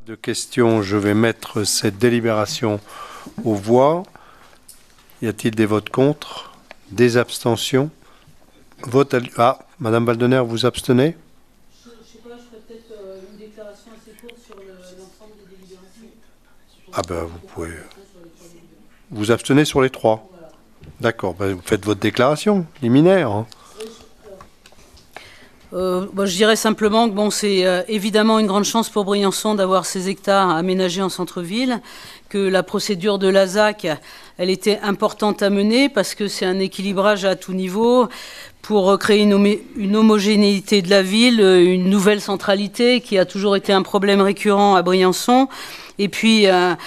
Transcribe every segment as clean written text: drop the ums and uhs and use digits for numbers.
De questions, je vais mettre cette délibération aux voix. Y a-t-il des votes contre? Des abstentions? Ah, Madame Baldener, vous abstenez? Je ne sais pas, je ferai peut-être une déclaration assez courte sur l'ensemble des délibérations. Ah ben, vous pouvez... Vous abstenez sur les trois? Voilà. D'accord, ben, vous faites votre déclaration liminaire. Hein. Je dirais simplement que bon, c'est évidemment une grande chance pour Briançon d'avoir ces hectares aménagés en centre-ville, que la procédure de la ZAC, elle était importante à mener parce que c'est un équilibrage à tout niveau pour créer une homogénéité de la ville, une nouvelle centralité qui a toujours été un problème récurrent à Briançon, et puis un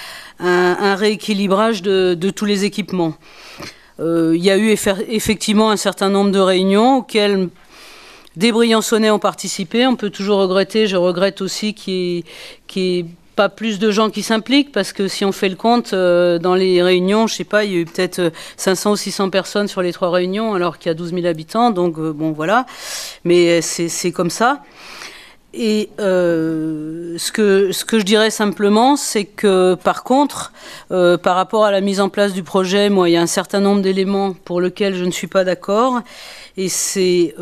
rééquilibrage de tous les équipements. Il y a eu effectivement un certain nombre de réunions auxquelles des Briançonnais ont participé. On peut toujours regretter, je regrette aussi qu'il n'y ait pas plus de gens qui s'impliquent, parce que si on fait le compte, dans les réunions, je ne sais pas, il y a eu peut-être 500 ou 600 personnes sur les 3 réunions, alors qu'il y a 12 000 habitants, donc bon voilà, mais c'est comme ça. Et ce que je dirais simplement, c'est que par contre, par rapport à la mise en place du projet, moi, il y a un certain nombre d'éléments pour lesquels je ne suis pas d'accord, et c'est...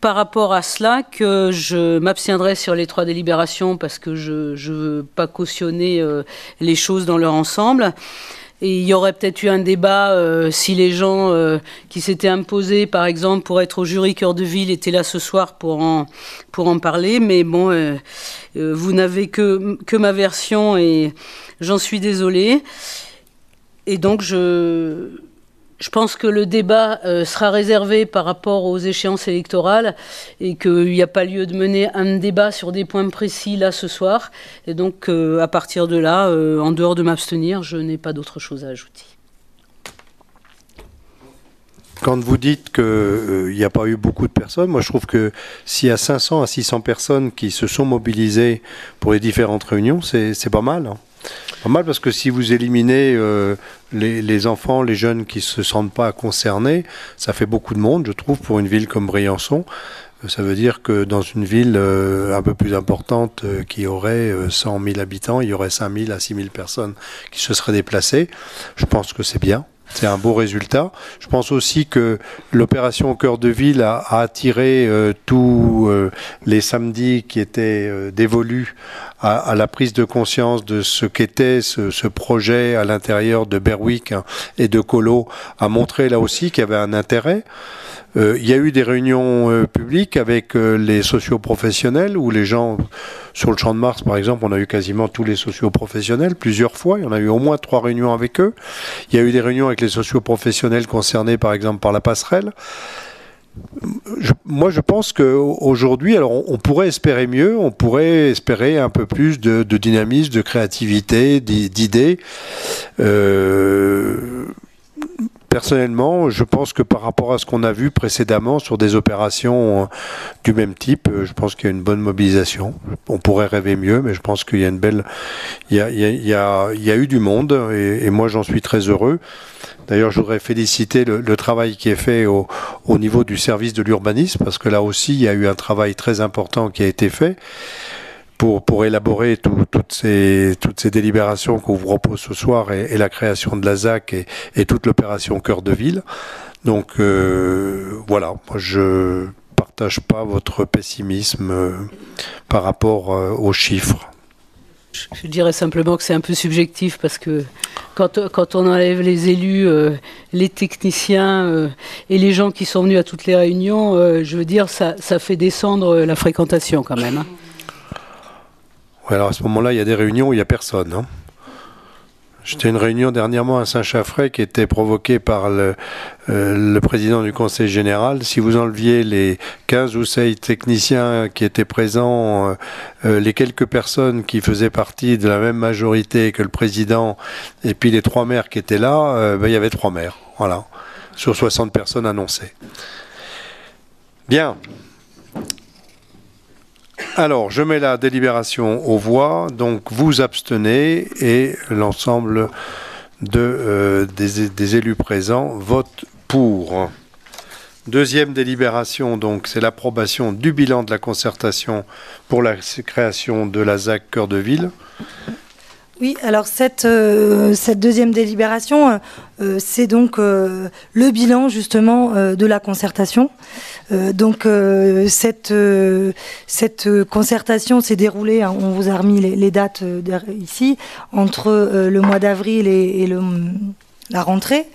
par rapport à cela que je m'abstiendrai sur les 3 délibérations, parce que je ne veux pas cautionner les choses dans leur ensemble. Et il y aurait peut-être eu un débat si les gens qui s'étaient imposés, par exemple, pour être au jury Cœur de Ville, étaient là ce soir pour en parler. Mais bon, vous n'avez que ma version et j'en suis désolée. Et donc, je pense que le débat sera réservé par rapport aux échéances électorales et qu'il n'y a pas lieu de mener un débat sur des points précis là ce soir. Et donc, à partir de là, en dehors de m'abstenir, je n'ai pas d'autre chose à ajouter. Quand vous dites qu'il n'y a pas eu beaucoup de personnes, moi je trouve que s'il y a 500 à 600 personnes qui se sont mobilisées pour les différentes réunions, c'est pas mal. Hein. Pas mal, parce que si vous éliminez les enfants, les jeunes qui ne se sentent pas concernés, ça fait beaucoup de monde, je trouve, pour une ville comme Briançon. Ça veut dire que dans une ville un peu plus importante qui aurait 100 000 habitants, il y aurait 5 000 à 6 000 personnes qui se seraient déplacées. Je pense que c'est bien. C'est un beau résultat. Je pense aussi que l'opération au cœur de ville a attiré tous les samedis qui étaient dévolus à la prise de conscience de ce qu'était ce projet à l'intérieur de Berwick et de Colo, a montré là aussi qu'il y avait un intérêt. Il y a eu des réunions publiques avec les socioprofessionnels où les gens, sur le Champ de Mars par exemple, on a eu quasiment tous les socioprofessionnels plusieurs fois, il y en a eu au moins 3 réunions avec eux. Il y a eu des réunions avec les socioprofessionnels concernés par exemple par la passerelle. Moi je pense qu'aujourd'hui, alors on pourrait espérer mieux, on pourrait espérer un peu plus de dynamisme, de créativité, d'idées. Personnellement, je pense que par rapport à ce qu'on a vu précédemment sur des opérations du même type, je pense qu'il y a une bonne mobilisation. On pourrait rêver mieux, mais je pense qu'il y a une belle... Il y a eu du monde et moi j'en suis très heureux. D'ailleurs, je voudrais féliciter le travail qui est fait au niveau du service de l'urbanisme, parce que là aussi, il y a eu un travail très important qui a été fait pour élaborer toutes ces délibérations qu'on vous propose ce soir et la création de la ZAC et toute l'opération Cœur de Ville. Donc voilà, moi je partage pas votre pessimisme par rapport aux chiffres. Je dirais simplement que c'est un peu subjectif, parce que quand on enlève les élus, les techniciens et les gens qui sont venus à toutes les réunions, je veux dire, ça fait descendre la fréquentation quand même. Hein. Alors à ce moment-là, il y a des réunions où il n'y a personne. Hein. J'étais à une réunion dernièrement à Saint-Chaffray qui était provoquée par le président du Conseil général. Si vous enleviez les 15 ou 16 techniciens qui étaient présents, les quelques personnes qui faisaient partie de la même majorité que le président, et puis les 3 maires qui étaient là, il y avait 3 maires, voilà, sur 60 personnes annoncées. Bien. Alors, je mets la délibération aux voix, donc vous abstenez et l'ensemble des élus présents votent pour. Deuxième délibération, donc, c'est l'approbation du bilan de la concertation pour la création de la ZAC Cœur de Ville. Oui, alors cette deuxième délibération, c'est donc le bilan justement de la concertation. Cette concertation s'est déroulée, hein, on vous a remis les dates ici, entre le mois d'avril et la rentrée.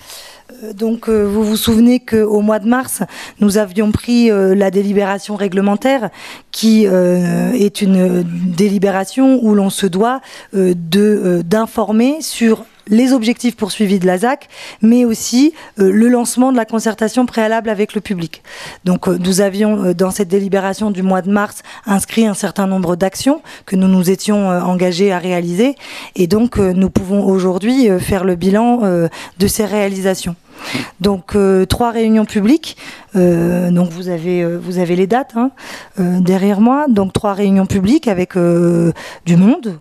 Vous vous souvenez qu'au mois de mars, nous avions pris la délibération réglementaire qui est une délibération où l'on se doit d'informer sur les objectifs poursuivis de la ZAC, mais aussi le lancement de la concertation préalable avec le public. Donc nous avions dans cette délibération du mois de mars inscrit un certain nombre d'actions que nous nous étions engagés à réaliser, et donc nous pouvons aujourd'hui faire le bilan de ces réalisations. Donc 3 réunions publiques, donc vous avez les dates derrière moi, donc 3 réunions publiques avec du monde,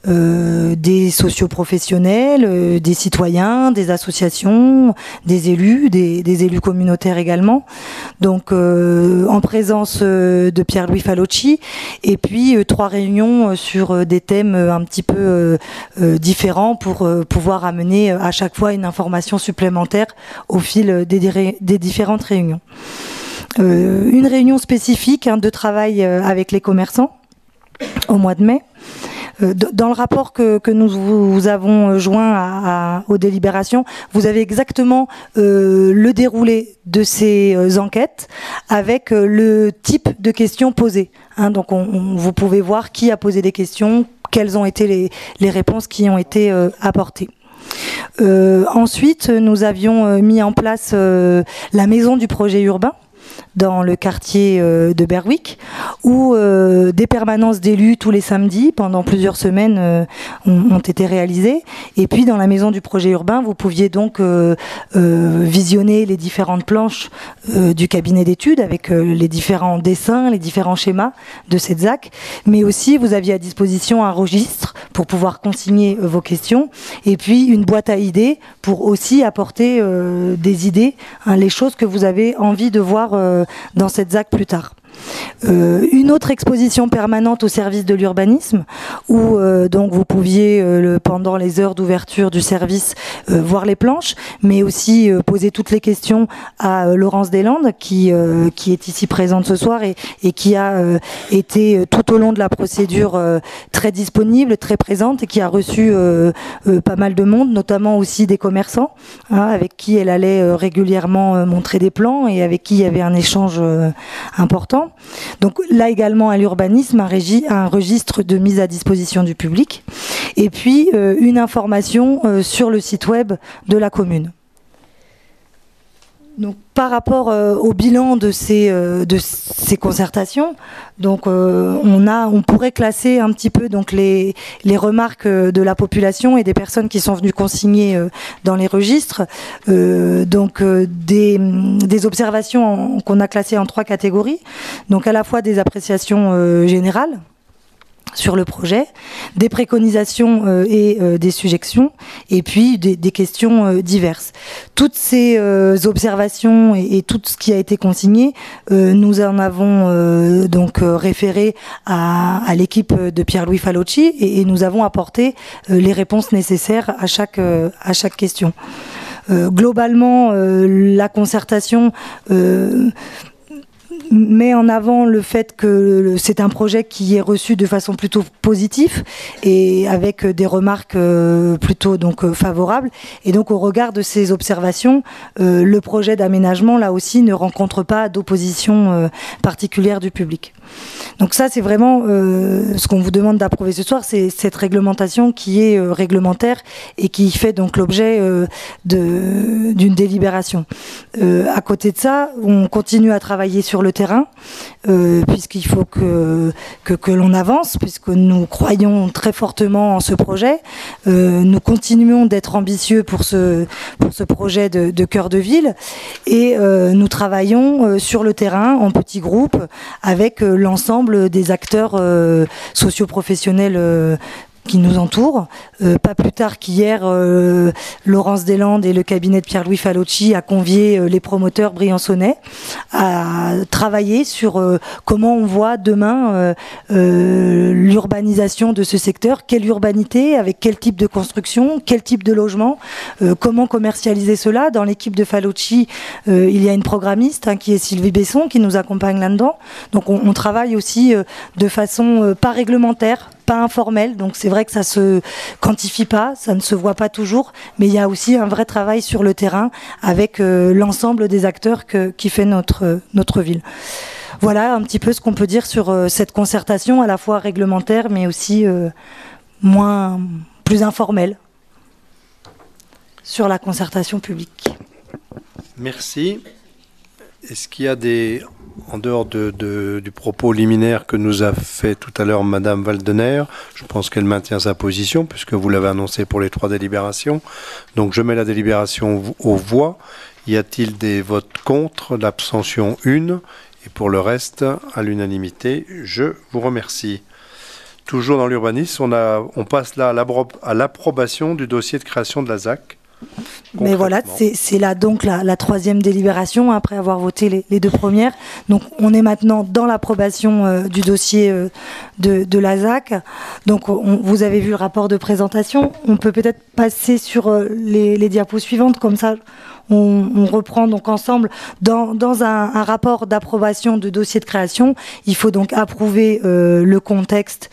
des socioprofessionnels, des citoyens, des associations, des élus, des élus communautaires également, donc en présence de Pierre-Louis Falocci, et puis 3 réunions sur des thèmes un petit peu différents pour pouvoir amener à chaque fois une information supplémentaire au fil des différentes réunions. Une réunion spécifique de travail avec les commerçants au mois de mai. Dans le rapport que nous vous avons joint aux délibérations, vous avez exactement le déroulé de ces enquêtes avec le type de questions posées. Donc vous pouvez voir qui a posé des questions, quelles ont été les réponses qui ont été apportées. Ensuite, nous avions mis en place la maison du projet urbain dans le quartier de Berwick, où des permanences d'élus tous les samedis pendant plusieurs semaines ont été réalisées. Et puis dans la maison du projet urbain, vous pouviez donc visionner les différentes planches du cabinet d'études avec les différents dessins, les différents schémas de cette ZAC, mais aussi vous aviez à disposition un registre pour pouvoir consigner vos questions, et puis une boîte à idées pour aussi apporter des idées, les choses que vous avez envie de voir dans cette ZAC plus tard. Une autre exposition permanente au service de l'urbanisme où donc vous pouviez pendant les heures d'ouverture du service voir les planches, mais aussi poser toutes les questions à Laurence Deslandes qui est ici présente ce soir et qui a été tout au long de la procédure très disponible, très présente, et qui a reçu pas mal de monde, notamment aussi des commerçants avec qui elle allait régulièrement montrer des plans et avec qui il y avait un échange important. Donc là également à l'urbanisme, un registre de mise à disposition du public, et puis une information sur le site web de la commune. Donc, par rapport au bilan de ces concertations, donc on pourrait classer un petit peu donc les remarques de la population et des personnes qui sont venues consigner dans les registres. Des observations qu'on a classées en 3 catégories. Donc à la fois des appréciations générales sur le projet, des préconisations et des suggestions, et puis des questions diverses. Toutes ces observations et tout ce qui a été consigné, nous en avons donc référé à l'équipe de Pierre-Louis Falocci, et nous avons apporté les réponses nécessaires à chaque question. Globalement, la concertation met en avant le fait que c'est un projet qui est reçu de façon plutôt positive et avec des remarques plutôt donc favorables. Et donc au regard de ces observations, le projet d'aménagement là aussi ne rencontre pas d'opposition particulière du public. Donc ça c'est vraiment ce qu'on vous demande d'approuver ce soir, c'est cette réglementation qui est réglementaire et qui fait donc l'objet d'une délibération. À côté de ça, on continue à travailler sur le terrain, puisqu'il faut que l'on avance, puisque nous croyons très fortement en ce projet. Nous continuons d'être ambitieux pour ce projet de cœur de ville, et nous travaillons sur le terrain en petits groupes avec l'ensemble des acteurs socioprofessionnels qui nous entourent. Pas plus tard qu'hier, Laurence Deslandes et le cabinet de Pierre-Louis Falocci a convié les promoteurs briançonnais à travailler sur comment on voit demain l'urbanisation de ce secteur, quelle urbanité, avec quel type de construction, quel type de logement, comment commercialiser cela. Dans l'équipe de Falocci, il y a une programmiste qui est Sylvie Besson qui nous accompagne là-dedans. Donc on travaille aussi de façon pas réglementaire, pas informel, donc c'est vrai que ça se quantifie pas, ça ne se voit pas toujours, mais il y a aussi un vrai travail sur le terrain avec l'ensemble des acteurs qui fait notre ville. Voilà un petit peu ce qu'on peut dire sur cette concertation à la fois réglementaire mais aussi plus informelle sur la concertation publique. Merci. Est-ce qu'il y a en dehors du propos liminaire que nous a fait tout à l'heure Madame Waldener, je pense qu'elle maintient sa position puisque vous l'avez annoncé pour les 3 délibérations. Donc je mets la délibération aux voix. Y a-t-il des votes contre? L'abstention 1 et pour le reste à l'unanimité. Je vous remercie. Toujours dans l'urbanisme, on passe là à l'approbation du dossier de création de la ZAC. Mais voilà, c'est là donc la 3e délibération après avoir voté les 2 premières. Donc on est maintenant dans l'approbation du dossier de la ZAC. Donc vous avez vu le rapport de présentation. On peut peut-être passer sur les diapos suivantes, comme ça on reprend donc ensemble dans un rapport d'approbation de dossier de création. Il faut donc approuver le contexte.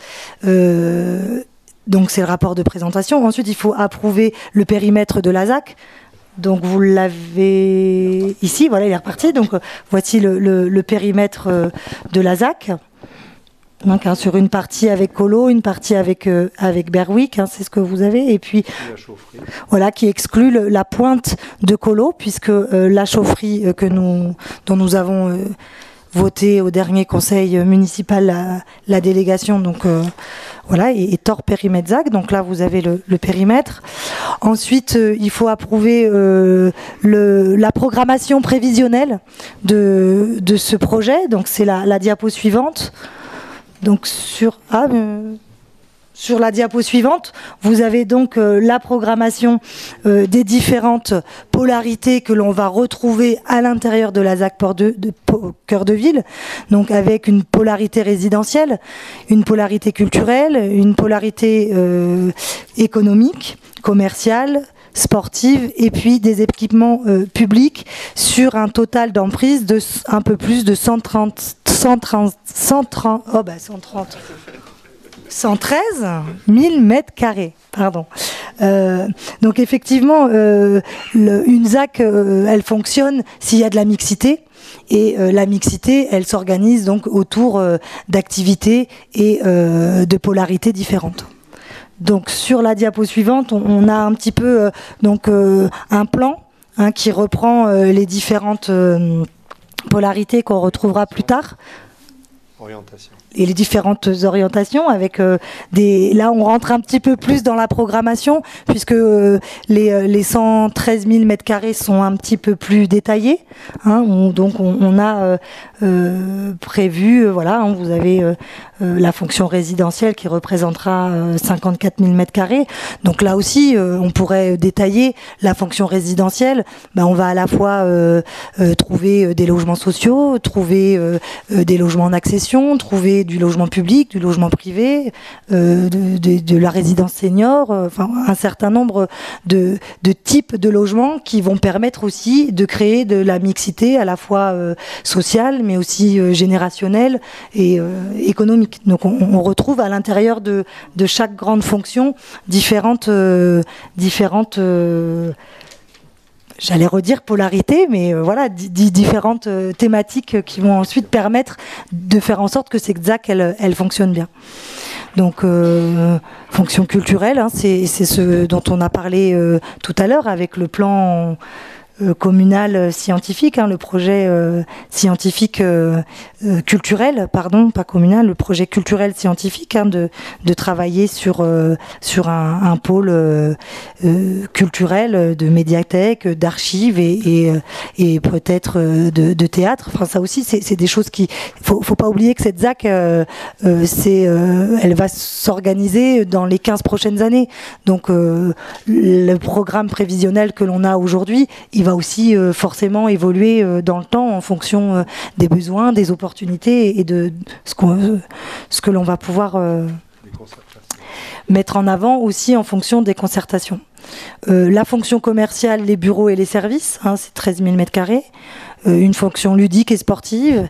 Donc c'est le rapport de présentation. Ensuite, il faut approuver le périmètre de la ZAC. Donc vous l'avez ici, voilà, il est reparti. Donc voici le périmètre de la ZAC. Donc, sur une partie avec Colo, une partie avec Berwick, c'est ce que vous avez. Et puis, voilà, qui exclut la pointe de Colo, puisque la chaufferie dont nous avons voté au dernier conseil municipal la délégation, donc voilà, est hors périmètre ZAC. Donc là, vous avez le périmètre. Ensuite, il faut approuver la programmation prévisionnelle de ce projet. Donc c'est la diapo suivante. Donc sur la diapo suivante, vous avez donc la programmation des différentes polarités que l'on va retrouver à l'intérieur de la ZAC Cœur de Ville, donc avec une polarité résidentielle, une polarité culturelle, une polarité économique, commerciale, sportive et puis des équipements publics sur un total d'emprise de un peu plus de 113 000 mètres carrés. Pardon. Donc effectivement, une ZAC, elle fonctionne s'il y a de la mixité. Et la mixité, elle s'organise donc autour d'activités et de polarités différentes. Donc sur la diapo suivante, on a un petit peu un plan qui reprend les différentes polarités qu'on retrouvera plus tard. Orientation. Et les différentes orientations avec là on rentre un petit peu plus dans la programmation puisque les 113 000 mètres carrés sont un petit peu plus détaillés, donc on a prévu voilà, vous avez la fonction résidentielle qui représentera 54 000 mètres carrés. Donc là aussi on pourrait détailler la fonction résidentielle. On va à la fois trouver des logements sociaux, trouver des logements en accession, trouver du logement public, du logement privé, de la résidence senior, un certain nombre de types de logements qui vont permettre aussi de créer de la mixité à la fois sociale mais aussi générationnelle et économique. Donc on retrouve à l'intérieur de chaque grande fonction différentes j'allais redire polarité, mais voilà, différentes thématiques qui vont ensuite permettre de faire en sorte que cette ZAC, elle fonctionne bien. Donc, fonction culturelle, c'est ce dont on a parlé tout à l'heure avec le plan communal scientifique, le projet scientifique culturel, pardon, pas communal, le projet culturel scientifique, de travailler sur un pôle culturel, de médiathèque, d'archives et peut-être de théâtre. Enfin, ça aussi, c'est des choses qui... Faut pas oublier que cette ZAC, elle va s'organiser dans les 15 prochaines années. Donc, le programme prévisionnel que l'on a aujourd'hui, il va aussi forcément évoluer dans le temps en fonction des besoins, des opportunités et de ce que l'on va pouvoir mettre en avant aussi en fonction des concertations. La fonction commerciale, les bureaux et les services, c'est 13 000 m². Une fonction ludique et sportive,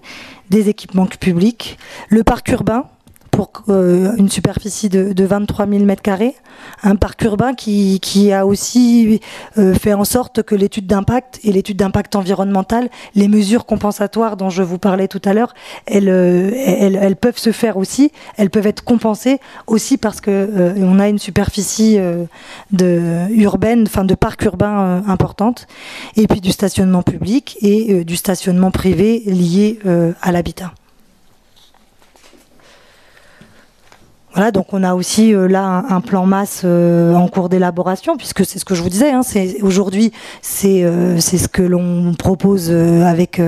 des équipements publics, le parc urbain, pour une superficie de 23 000 m², un parc urbain qui a aussi fait en sorte que l'étude d'impact et l'étude d'impact environnemental, les mesures compensatoires dont je vous parlais tout à l'heure, elles peuvent se faire aussi, elles peuvent être compensées aussi parce que on a une superficie urbaine, enfin de parc urbain importante, et puis du stationnement public et du stationnement privé lié à l'habitat. Voilà, donc on a aussi là un plan masse en cours d'élaboration, puisque c'est ce que je vous disais, aujourd'hui c'est ce que l'on propose avec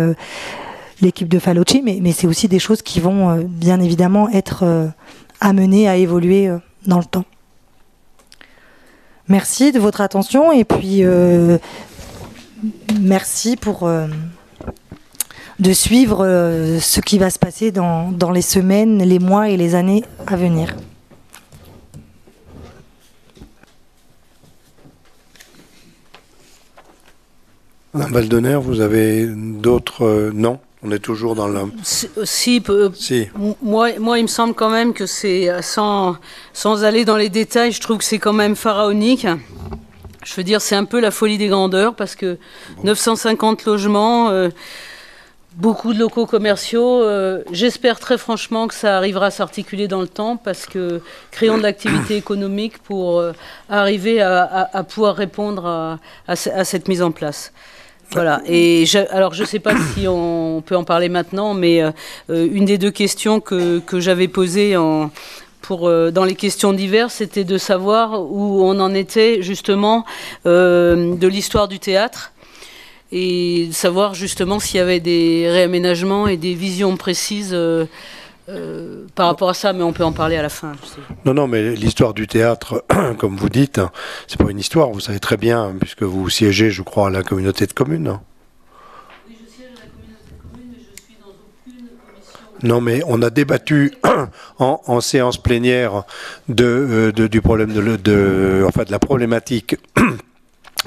l'équipe de Falocci, mais c'est aussi des choses qui vont bien évidemment être amenées à évoluer dans le temps. Merci de votre attention et puis merci pour de suivre ce qui va se passer dans les semaines, les mois et les années à venir. Madame Waldener, vous avez d'autres... non, on est toujours dans le... Si. Moi, il me semble quand même que c'est, sans aller dans les détails, je trouve que c'est quand même pharaonique. Je veux dire, c'est un peu la folie des grandeurs, parce que 950 logements... beaucoup de locaux commerciaux. J'espère très franchement que ça arrivera à s'articuler dans le temps parce que créons de l'activité économique pour arriver à pouvoir répondre à cette mise en place. Voilà. Et alors, je ne sais pas si on peut en parler maintenant, mais une des deux questions que j'avais posées dans les questions diverses, c'était de savoir où on en était justement de l'histoire du théâtre. Et savoir justement s'il y avait des réaménagements et des visions précises par rapport à ça, mais on peut en parler à la fin. Non, mais l'histoire du théâtre, comme vous dites, c'est pas une histoire, vous savez très bien, puisque vous siégez, je crois, à la communauté de communes. Oui, je siège à la communauté de communes, mais je suis dans aucune commission. Non, mais on a débattu en séance plénière du problème de la problématique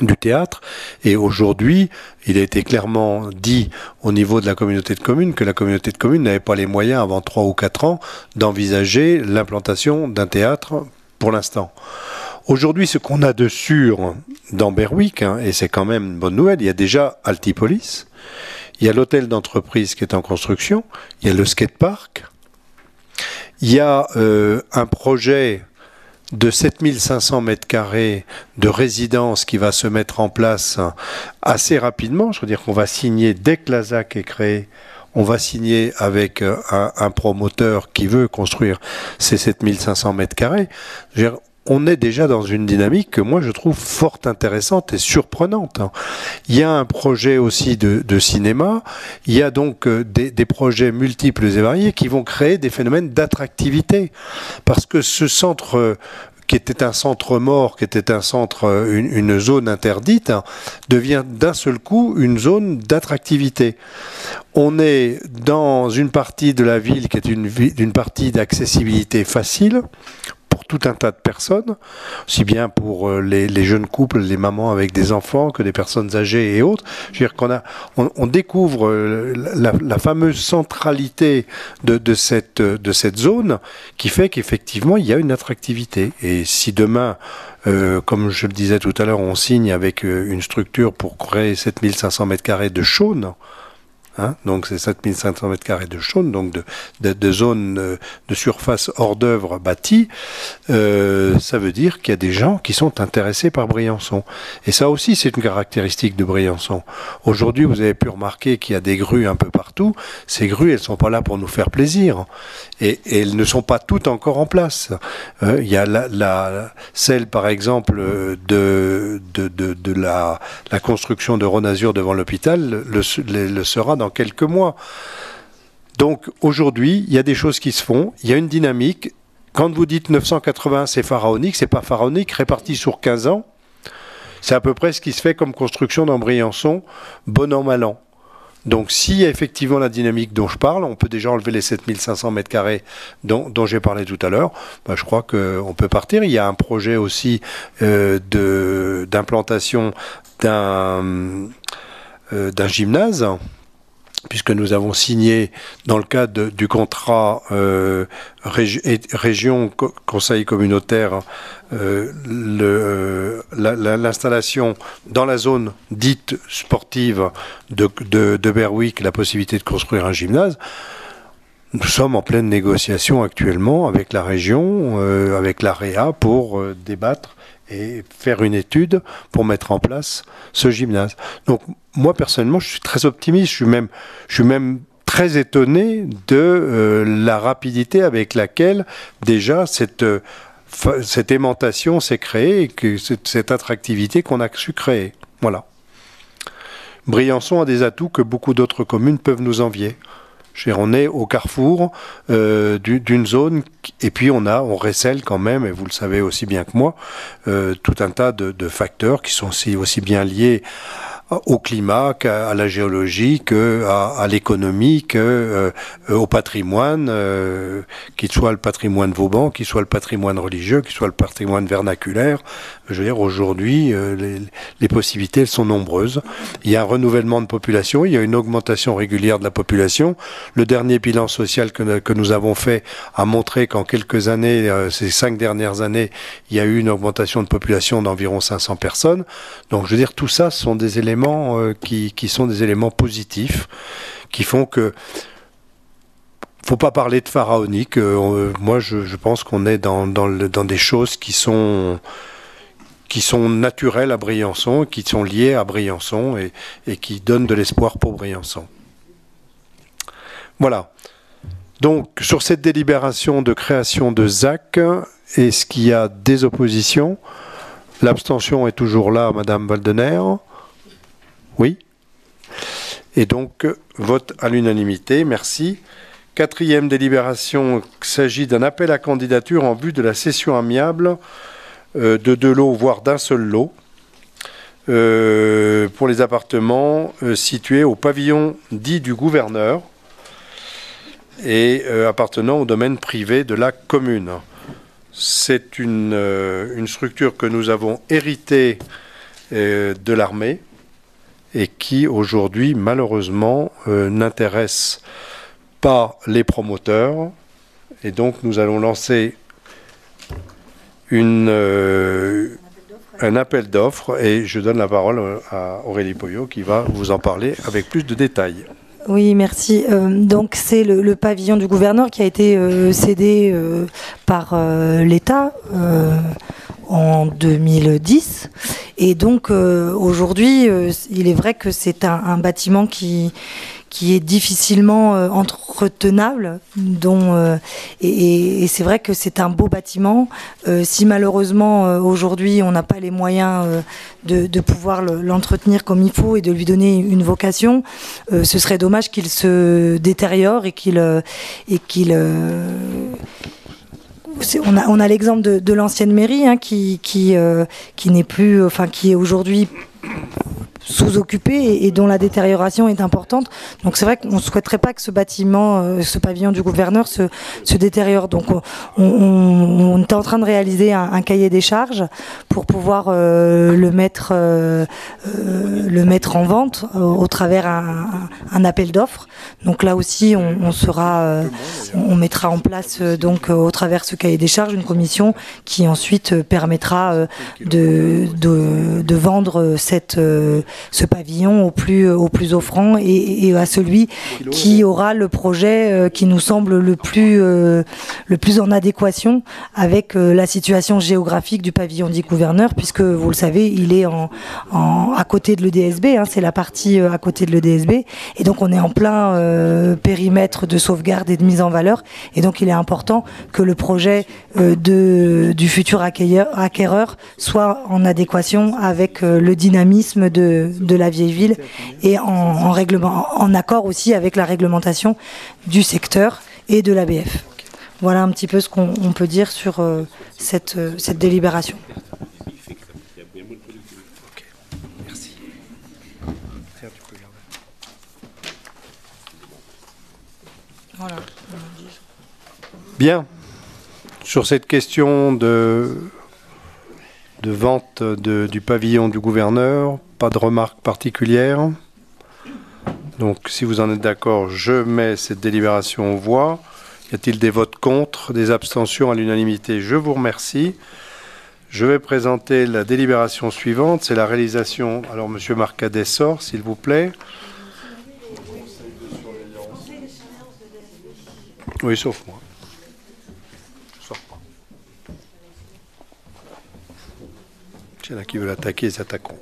du théâtre, et aujourd'hui il a été clairement dit au niveau de la communauté de communes que la communauté de communes n'avait pas les moyens avant 3 ou 4 ans d'envisager l'implantation d'un théâtre pour l'instant. Aujourd'hui, ce qu'on a de sûr dans Berwick, et c'est quand même une bonne nouvelle, il y a déjà Altipolis, il y a l'hôtel d'entreprise qui est en construction, il y a le skatepark, il y a un projet de 7500 m² de résidence qui va se mettre en place assez rapidement. Je veux dire qu'on va signer, dès que la ZAC est créée, on va signer avec un promoteur qui veut construire ces 7500 m². Je veux dire, on est déjà dans une dynamique que moi je trouve fort intéressante et surprenante. Il y a un projet aussi de cinéma, il y a donc des projets multiples et variés qui vont créer des phénomènes d'attractivité. Parce que ce centre qui était un centre mort, qui était un centre, une zone interdite, devient d'un seul coup une zone d'attractivité. On est dans une partie de la ville qui est une partie d'accessibilité facile, pour tout un tas de personnes, aussi bien pour les jeunes couples, les mamans avec des enfants, que des personnes âgées et autres. Je veux dire on découvre la fameuse centralité de cette zone qui fait qu'effectivement il y a une attractivité. Et si demain, comme je le disais tout à l'heure, on signe avec une structure pour créer 7500 m² de chaunes, Hein, donc c'est 7500 m² de chaume, donc de zones de surface hors d'œuvre bâtie. Ça veut dire qu'il y a des gens qui sont intéressés par Briançon. Et ça aussi, c'est une caractéristique de Briançon. Aujourd'hui, vous avez pu remarquer qu'il y a des grues un peu partout. Ces grues, elles ne sont pas là pour nous faire plaisir. Et elles ne sont pas toutes encore en place. Il y a celle, par exemple, de la construction de Ronazur devant l'hôpital, le sera dans quelques mois. Donc aujourd'hui, il y a des choses qui se font, il y a une dynamique. Quand vous dites 980, c'est pharaonique, c'est pas pharaonique, réparti sur 15 ans, c'est à peu près ce qui se fait comme construction dans Briançon, bon an, mal an. Donc s'il y a effectivement la dynamique dont je parle, on peut déjà enlever les 7500 m² dont j'ai parlé tout à l'heure, je crois qu'on peut partir. Il y a un projet aussi d'implantation d'un gymnase, puisque nous avons signé dans le cadre du contrat région conseil communautaire l'installation dans la zone dite sportive de Berwick, la possibilité de construire un gymnase. Nous sommes en pleine négociation actuellement avec la région, avec l'AREA, pour débattre et faire une étude pour mettre en place ce gymnase. Donc moi personnellement, je suis très optimiste, je suis même très étonné de la rapidité avec laquelle déjà cette aimantation s'est créée et que cette attractivité qu'on a su créer. Voilà. Briançon a des atouts que beaucoup d'autres communes peuvent nous envier. On est au carrefour d'une zone, et puis on recèle quand même, et vous le savez aussi bien que moi, tout un tas de facteurs qui sont aussi bien liés au climat, qu'à la géologie, qu'à l'économie, qu'au patrimoine, qu'il soit le patrimoine vauban, qu'il soit le patrimoine religieux, qu'il soit le patrimoine vernaculaire. Je veux dire, aujourd'hui, les possibilités, elles sont nombreuses. Il y a un renouvellement de population, il y a une augmentation régulière de la population. Le dernier bilan social que nous avons fait a montré qu'en quelques années, ces 5 dernières années, il y a eu une augmentation de population d'environ 500 personnes. Donc, je veux dire, tout ça sont des éléments qui sont des éléments positifs, qui font que faut pas parler de pharaonique. Moi, je pense qu'on est dans des choses qui sont naturelles à Briançon, qui sont liées à Briançon et qui donnent de l'espoir pour Briançon. Voilà. Donc, sur cette délibération de création de ZAC, est-ce qu'il y a des oppositions? L'abstention est toujours là, Madame Waldener. Oui. Et donc, vote à l'unanimité. Merci. 4e délibération, il s'agit d'un appel à candidature en vue de la cession amiable de 2 lots, voire d'un seul lot, pour les appartements situés au pavillon dit du gouverneur et appartenant au domaine privé de la commune. C'est une structure que nous avons héritée de l'armée et qui aujourd'hui, malheureusement, n'intéresse pas les promoteurs. Et donc, nous allons lancer un appel d'offres et je donne la parole à Aurélie Poyot qui va vous en parler avec plus de détails. Oui, merci. Donc c'est le pavillon du gouverneur qui a été cédé par l'État en 2010. Et donc aujourd'hui, il est vrai que c'est un bâtiment qui est difficilement entretenable, et c'est vrai que c'est un beau bâtiment. Si malheureusement aujourd'hui on n'a pas les moyens de pouvoir l'entretenir comme il faut et de lui donner une vocation, ce serait dommage qu'il se détériore et on a l'exemple de l'ancienne mairie qui n'est plus, enfin qui est aujourd'hui sous-occupé et dont la détérioration est importante. Donc c'est vrai qu'on ne souhaiterait pas que ce bâtiment, ce pavillon du gouverneur se détériore. Donc on est en train de réaliser un cahier des charges pour pouvoir le mettre en vente au travers un appel d'offres. Donc là aussi on mettra en place donc au travers ce cahier des charges une commission qui ensuite permettra de vendre ce pavillon au plus offrant et à celui qui aura le projet qui nous semble le plus en adéquation avec la situation géographique du pavillon dit gouverneur, puisque vous le savez, il est à côté de l'EDSB, hein, c'est la partie à côté de l'EDSB, et donc on est en plein périmètre de sauvegarde et de mise en valeur, et donc il est important que le projet du futur acquéreur soit en adéquation avec le dynamisme de la vieille ville et en accord aussi avec la réglementation du secteur et de l'ABF. Voilà un petit peu ce qu'on peut dire sur cette délibération. Merci. Voilà. Bien. Sur cette question de vente du pavillon du gouverneur, pas de remarques particulières. Donc, si vous en êtes d'accord, je mets cette délibération aux voix. Y a-t-il des votes contre, des abstentions à l'unanimité? Je vous remercie. Je vais présenter la délibération suivante. C'est la réalisation... Alors, M. Marcadet sort, s'il vous plaît. Oui, sauf moi. Je sors pas. S'il y en a qui veulent attaquer, ils attaqueront.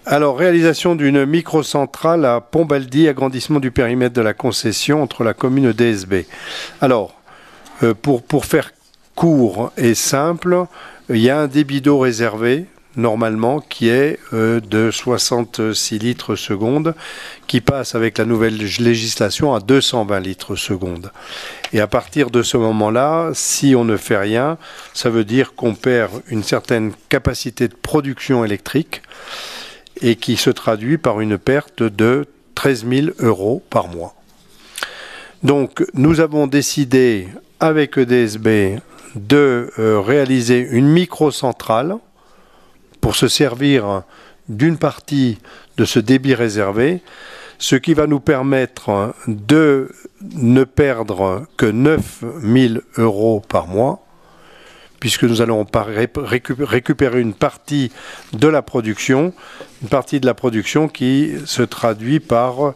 Alors, réalisation d'une microcentrale à Pont-Baldi, agrandissement du périmètre de la concession entre la commune et DSB. Alors, pour faire court et simple, il y a un débit d'eau réservé, normalement, qui est de 66 litres seconde, qui passe avec la nouvelle législation à 220 litres seconde. Et à partir de ce moment-là, si on ne fait rien, ça veut dire qu'on perd une certaine capacité de production électrique, et qui se traduit par une perte de 13 000 € par mois. Donc, nous avons décidé, avec EDSB, de réaliser une microcentrale pour se servir d'une partie de ce débit réservé, ce qui va nous permettre de ne perdre que 9 000 € par mois, puisque nous allons récupérer une partie de la production, qui se traduit par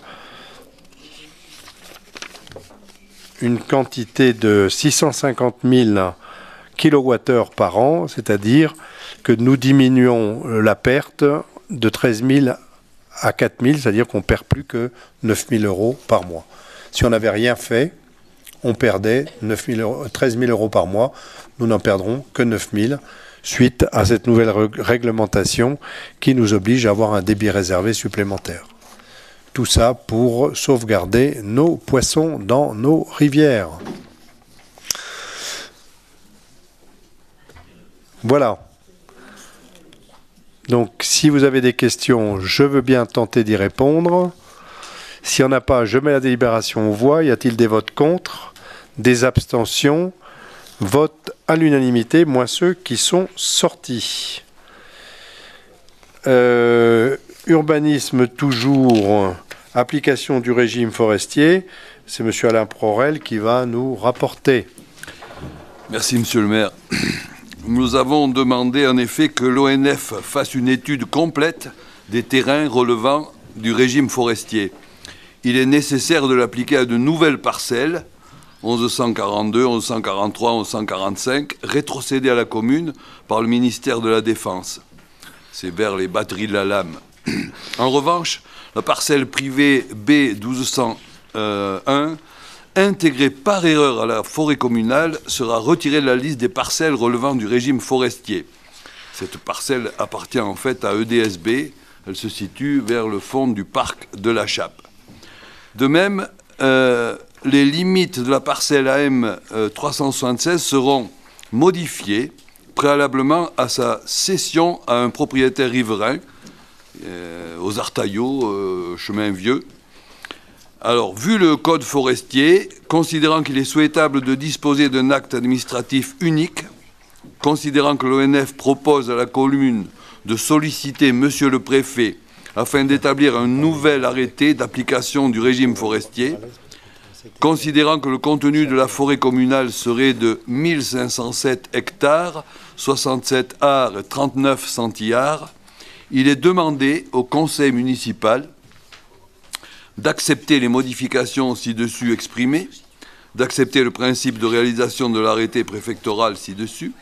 une quantité de 650 000 kWh par an, c'est-à-dire que nous diminuons la perte de 13 000 à 4 000, c'est-à-dire qu'on ne perd plus que 9 000 € par mois. Si on n'avait rien fait, on perdait 13 000 € par mois. Nous n'en perdrons que 9 000 suite à cette nouvelle réglementation qui nous oblige à avoir un débit réservé supplémentaire. Tout ça pour sauvegarder nos poissons dans nos rivières. Voilà. Donc, si vous avez des questions, je veux bien tenter d'y répondre. S'il n'y en a pas, je mets la délibération aux voix. Y a-t-il des votes contre? Des abstentions? Vote à l'unanimité, moins ceux qui sont sortis. Urbanisme toujours, application du régime forestier. C'est M. Alain Prorel qui va nous rapporter. Merci, Monsieur le maire. Nous avons demandé en effet que l'ONF fasse une étude complète des terrains relevant du régime forestier. Il est nécessaire de l'appliquer à de nouvelles parcelles, 1142, 1143, 1145, rétrocédées à la commune par le ministère de la Défense. C'est vers les batteries de la Lame. En revanche, la parcelle privée B1201, intégrée par erreur à la forêt communale, sera retirée de la liste des parcelles relevant du régime forestier. Cette parcelle appartient en fait à EDSB. Elle se situe vers le fond du parc de la Chappe. De même, les limites de la parcelle AM 376 seront modifiées préalablement à sa cession à un propriétaire riverain, aux Artaillots, chemin vieux. Alors, vu le code forestier, considérant qu'il est souhaitable de disposer d'un acte administratif unique, considérant que l'ONF propose à la commune de solliciter Monsieur le Préfet afin d'établir un nouvel arrêté d'application du régime forestier, considérant que le contenu de la forêt communale serait de 1507 hectares, 67 arts et 39 centillards, il est demandé au conseil municipal d'accepter les modifications ci-dessus exprimées, d'accepter le principe de réalisation de l'arrêté préfectoral ci-dessus,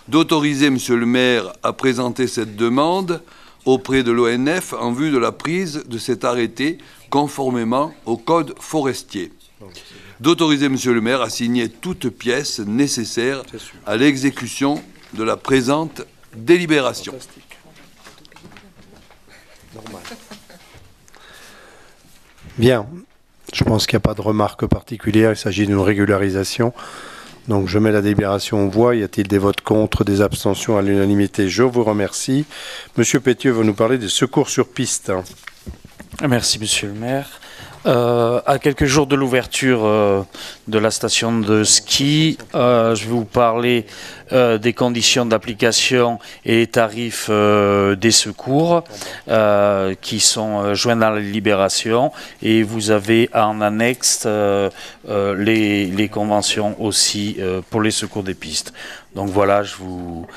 d'autoriser Monsieur le maire à présenter cette demande auprès de l'ONF en vue de la prise de cet arrêté conformément au code forestier, d'autoriser Monsieur le maire à signer toute pièce nécessaire à l'exécution de la présente délibération. Bien, je pense qu'il n'y a pas de remarque particulière, il s'agit d'une régularisation. Donc je mets la délibération en voix. Y a-t-il des votes contre, des abstentions à l'unanimité? Je vous remercie. Monsieur Pétieux va nous parler des secours sur piste. Merci, monsieur le maire. À quelques jours de l'ouverture de la station de ski, je vais vous parler des conditions d'application et les tarifs des secours qui sont joints dans la délibération. Et vous avez en annexe les conventions aussi pour les secours des pistes. Donc voilà, je vous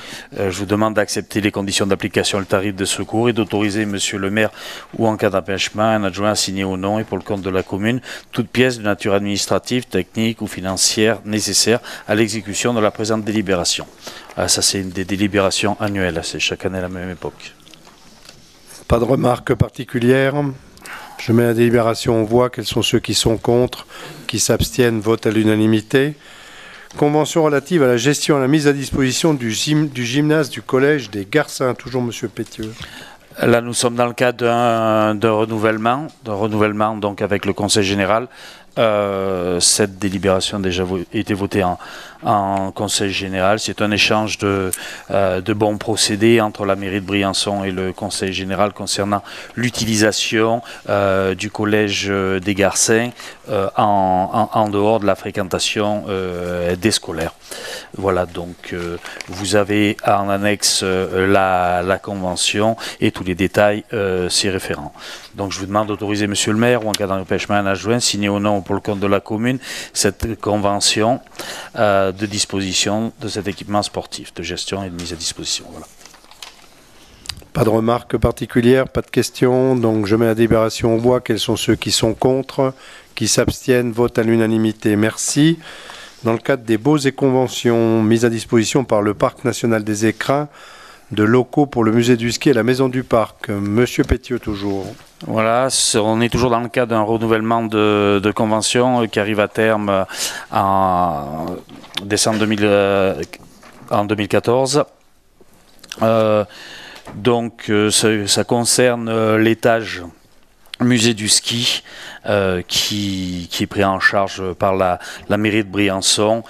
demande d'accepter les conditions d'application et le tarif de secours et d'autoriser monsieur le maire ou en cas d'empêchement un adjoint à signer au nom et pour le compte de la commune toute pièce de nature administrative, technique ou financière nécessaire à l'exécution de la présente délibération. Ça c'est des délibérations annuelles, c'est chaque année à la même époque. Pas de remarques particulières. Je mets la délibération en voix. Quels sont ceux qui sont contre, qui s'abstiennent, votent à l'unanimité. Convention relative à la gestion et à la mise à disposition du gymnase du collège des Garcins. Toujours monsieur Pétieux. Là, nous sommes dans le cadre d'un renouvellement donc avec le Conseil général. Cette délibération a déjà été votée en Conseil général. C'est un échange de bons procédés entre la mairie de Briançon et le Conseil général concernant l'utilisation du collège des Garcins en dehors de la fréquentation des scolaires. Voilà, donc vous avez en annexe la convention et tous les détails s'y référents. Donc je vous demande d'autoriser monsieur le maire ou en cas d'empêchement un adjoint signé au nom pour le compte de la commune cette convention de disposition de cet équipement sportif, de gestion et de mise à disposition. Voilà. Pas de remarques particulières, pas de questions. Donc je mets la délibération en voix. Quels sont ceux qui sont contre, qui s'abstiennent, votent à l'unanimité? Merci. Dans le cadre des baux et conventions mises à disposition par le Parc national des Écrins, de locaux pour le musée du ski et la maison du parc. Monsieur Pétieux, toujours. Voilà, on est toujours dans le cadre d'un renouvellement de convention qui arrive à terme en décembre 2014. Donc ça concerne l'étage musée du ski qui est pris en charge par la mairie de Briançon.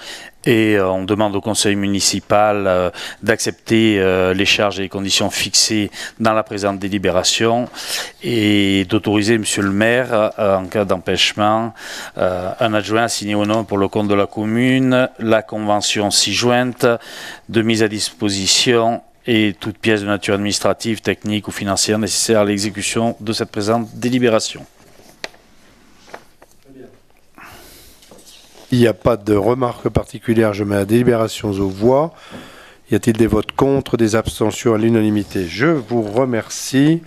Et on demande au conseil municipal d'accepter les charges et les conditions fixées dans la présente délibération et d'autoriser monsieur le maire, en cas d'empêchement, un adjoint à signer au nom pour le compte de la commune, la convention ci-jointe de mise à disposition et toute pièce de nature administrative, technique ou financière nécessaire à l'exécution de cette présente délibération. Il n'y a pas de remarques particulières. Je mets la délibération aux voix. Y a-t-il des votes contre, des abstentions à l'unanimité? Je vous remercie.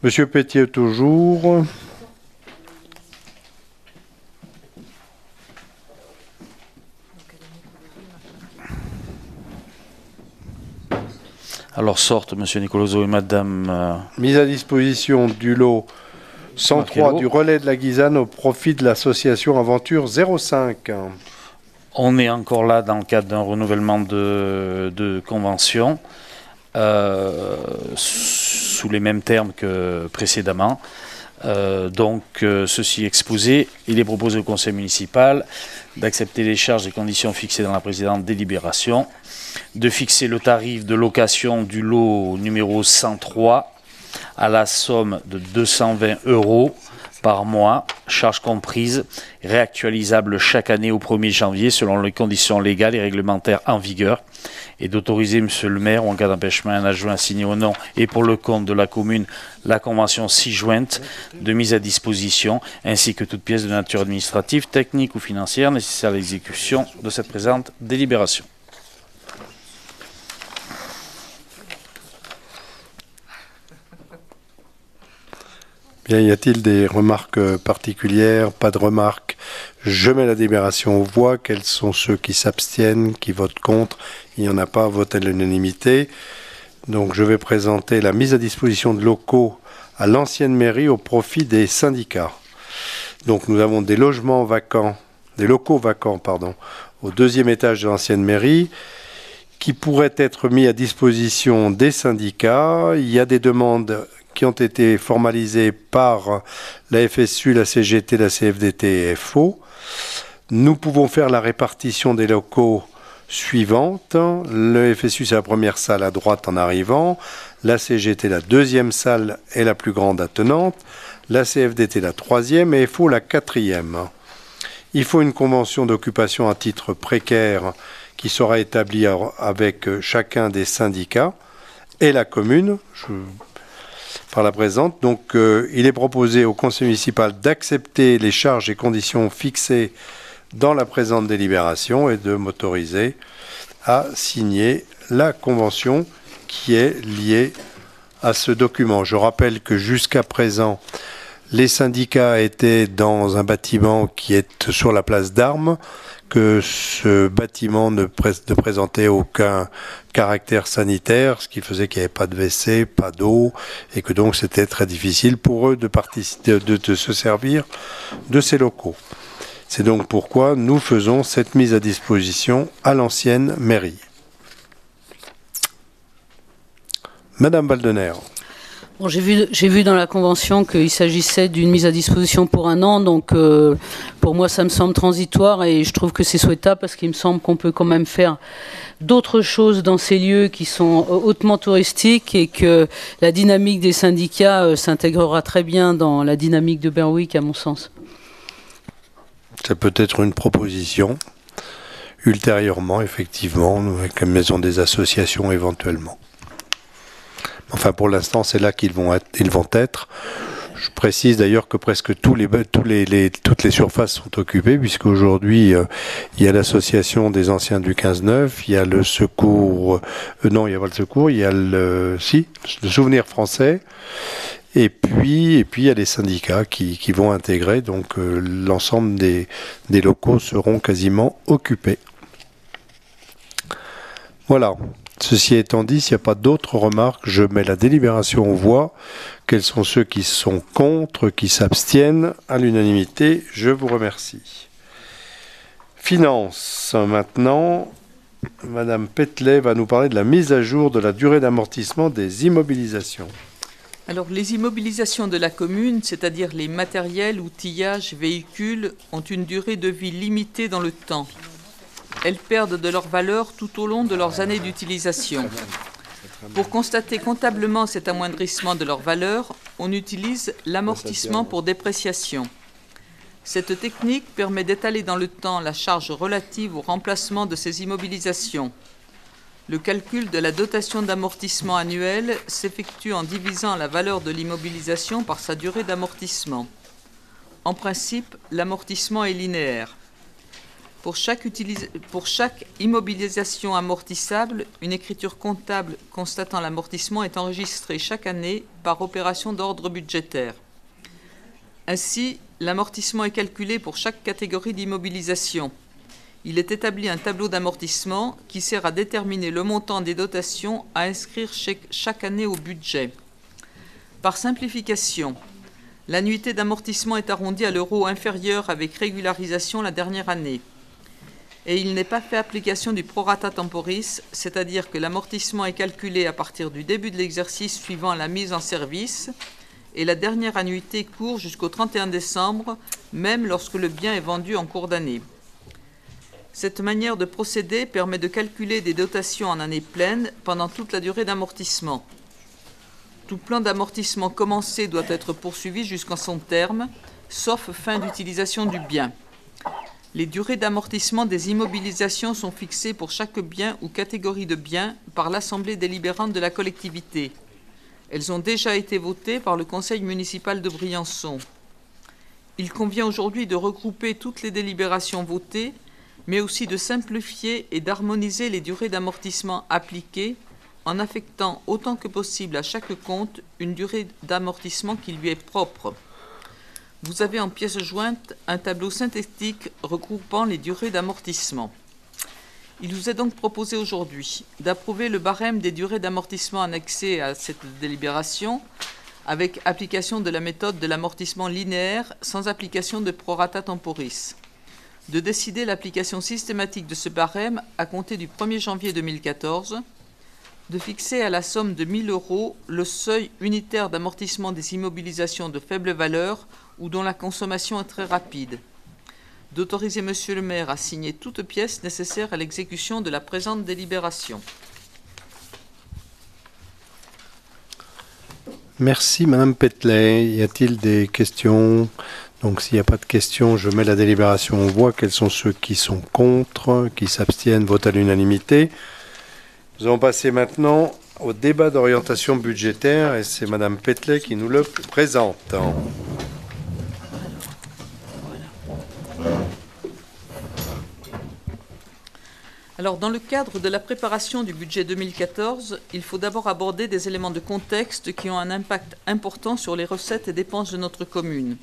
Monsieur Pétieux, toujours. Alors sortent monsieur Nicoloso et madame... Mise à disposition du lot 103 du relais de la Guisane au profit de l'association Aventure 05. On est encore là dans le cadre d'un renouvellement de convention sous les mêmes termes que précédemment. Ceci exposé, il est proposé au conseil municipal d'accepter les charges et conditions fixées dans la précédente délibération, de fixer le tarif de location du lot numéro 103 à la somme de 220 € par mois, charges comprises, réactualisable chaque année au 1er janvier selon les conditions légales et réglementaires en vigueur, et d'autoriser monsieur le maire ou en cas d'empêchement un adjoint signé au nom et pour le compte de la commune la convention ci-jointe de mise à disposition ainsi que toute pièce de nature administrative, technique ou financière nécessaire à l'exécution de cette présente délibération. Bien, y a-t-il des remarques particulières? Pas de remarques. Je mets la délibération aux voix. Quels sont ceux qui s'abstiennent, qui votent contre? Il n'y en a pas. Vote à l'unanimité. Donc je vais présenter la mise à disposition de locaux à l'ancienne mairie au profit des syndicats. Donc nous avons des logements vacants, des locaux vacants, pardon, au deuxième étage de l'ancienne mairie, qui pourraient être mis à disposition des syndicats. Il y a des demandes qui ont été formalisées par la FSU, la CGT, la CFDT et FO. Nous pouvons faire la répartition des locaux suivante. Le FSU, c'est la première salle à droite en arrivant. La CGT, la deuxième salle est la plus grande attenante. La CFDT, la troisième, et FO, la quatrième. Il faut une convention d'occupation à titre précaire qui sera établie avec chacun des syndicats et la commune par la présente. Donc, il est proposé au conseil municipal d'accepter les charges et conditions fixées dans la présente délibération et de m'autoriser à signer la convention qui est liée à ce document. Je rappelle que jusqu'à présent, les syndicats étaient dans un bâtiment qui est sur la place d'Armes, que ce bâtiment ne présentait aucun caractère sanitaire, ce qui faisait qu'il n'y avait pas de WC, pas d'eau, et que donc c'était très difficile pour eux de se servir de ces locaux. C'est donc pourquoi nous faisons cette mise à disposition à l'ancienne mairie. Madame Baldener. Bon, j'ai vu dans la convention qu'il s'agissait d'une mise à disposition pour 1 an, donc pour moi ça me semble transitoire et je trouve que c'est souhaitable parce qu'il me semble qu'on peut quand même faire d'autres choses dans ces lieux qui sont hautement touristiques et que la dynamique des syndicats s'intégrera très bien dans la dynamique de Berwick à mon sens. C'est peut-être une proposition ultérieurement, effectivement, avec la maison des associations éventuellement. Enfin, pour l'instant, c'est là qu'ils vont être. Je précise d'ailleurs que presque toutes les surfaces sont occupées, puisqu'aujourd'hui, il y a l'association des anciens du 15-9, il y a le secours, non, il n'y a pas le secours, il y a le souvenir français, et puis il y a les syndicats qui vont intégrer, donc l'ensemble des locaux seront quasiment occupés. Voilà. Ceci étant dit, s'il n'y a pas d'autres remarques, je mets la délibération aux voix. Quels sont ceux qui sont contre, qui s'abstiennent? À l'unanimité, je vous remercie. Finances, maintenant, Madame Petley va nous parler de la mise à jour de la durée d'amortissement des immobilisations. Alors, les immobilisations de la commune, c'est-à-dire les matériels, outillages, véhicules, ont une durée de vie limitée dans le temps. Elles perdent de leur valeur tout au long de leurs années d'utilisation. Pour constater comptablement cet amoindrissement de leur valeur, on utilise l'amortissement pour dépréciation. Cette technique permet d'étaler dans le temps la charge relative au remplacement de ces immobilisations. Le calcul de la dotation d'amortissement annuelle s'effectue en divisant la valeur de l'immobilisation par sa durée d'amortissement. En principe, l'amortissement est linéaire. Pour chaque immobilisation amortissable, une écriture comptable constatant l'amortissement est enregistrée chaque année par opération d'ordre budgétaire. Ainsi, l'amortissement est calculé pour chaque catégorie d'immobilisation. Il est établi un tableau d'amortissement qui sert à déterminer le montant des dotations à inscrire chaque année au budget. Par simplification, l'annuité d'amortissement est arrondie à l'euro inférieur avec régularisation la dernière année. Et il n'est pas fait application du prorata temporis, c'est-à-dire que l'amortissement est calculé à partir du début de l'exercice suivant la mise en service et la dernière annuité court jusqu'au 31 décembre, même lorsque le bien est vendu en cours d'année. Cette manière de procéder permet de calculer des dotations en année pleine pendant toute la durée d'amortissement. Tout plan d'amortissement commencé doit être poursuivi jusqu'en son terme, sauf fin d'utilisation du bien. Les durées d'amortissement des immobilisations sont fixées pour chaque bien ou catégorie de biens par l'Assemblée délibérante de la collectivité. Elles ont déjà été votées par le Conseil municipal de Briançon. Il convient aujourd'hui de regrouper toutes les délibérations votées, mais aussi de simplifier et d'harmoniser les durées d'amortissement appliquées en affectant autant que possible à chaque compte une durée d'amortissement qui lui est propre. Vous avez en pièce jointe un tableau synthétique regroupant les durées d'amortissement. Il vous est donc proposé aujourd'hui d'approuver le barème des durées d'amortissement annexées à cette délibération avec application de la méthode de l'amortissement linéaire sans application de prorata temporis, de décider l'application systématique de ce barème à compter du 1er janvier 2014, de fixer à la somme de 1 000 € le seuil unitaire d'amortissement des immobilisations de faible valeur ou dont la consommation est très rapide, d'autoriser Monsieur le maire à signer toute pièce nécessaire à l'exécution de la présente délibération. Merci Madame Petley. Y a-t-il des questions? Donc s'il n'y a pas de questions, je mets la délibération en voix. Quels sont ceux qui sont contre, qui s'abstiennent, votent à l'unanimité? Nous allons passer maintenant au débat d'orientation budgétaire et c'est Madame Petley qui nous le présente. Alors, dans le cadre de la préparation du budget 2014, il faut d'abord aborder des éléments de contexte qui ont un impact important sur les recettes et dépenses de notre commune.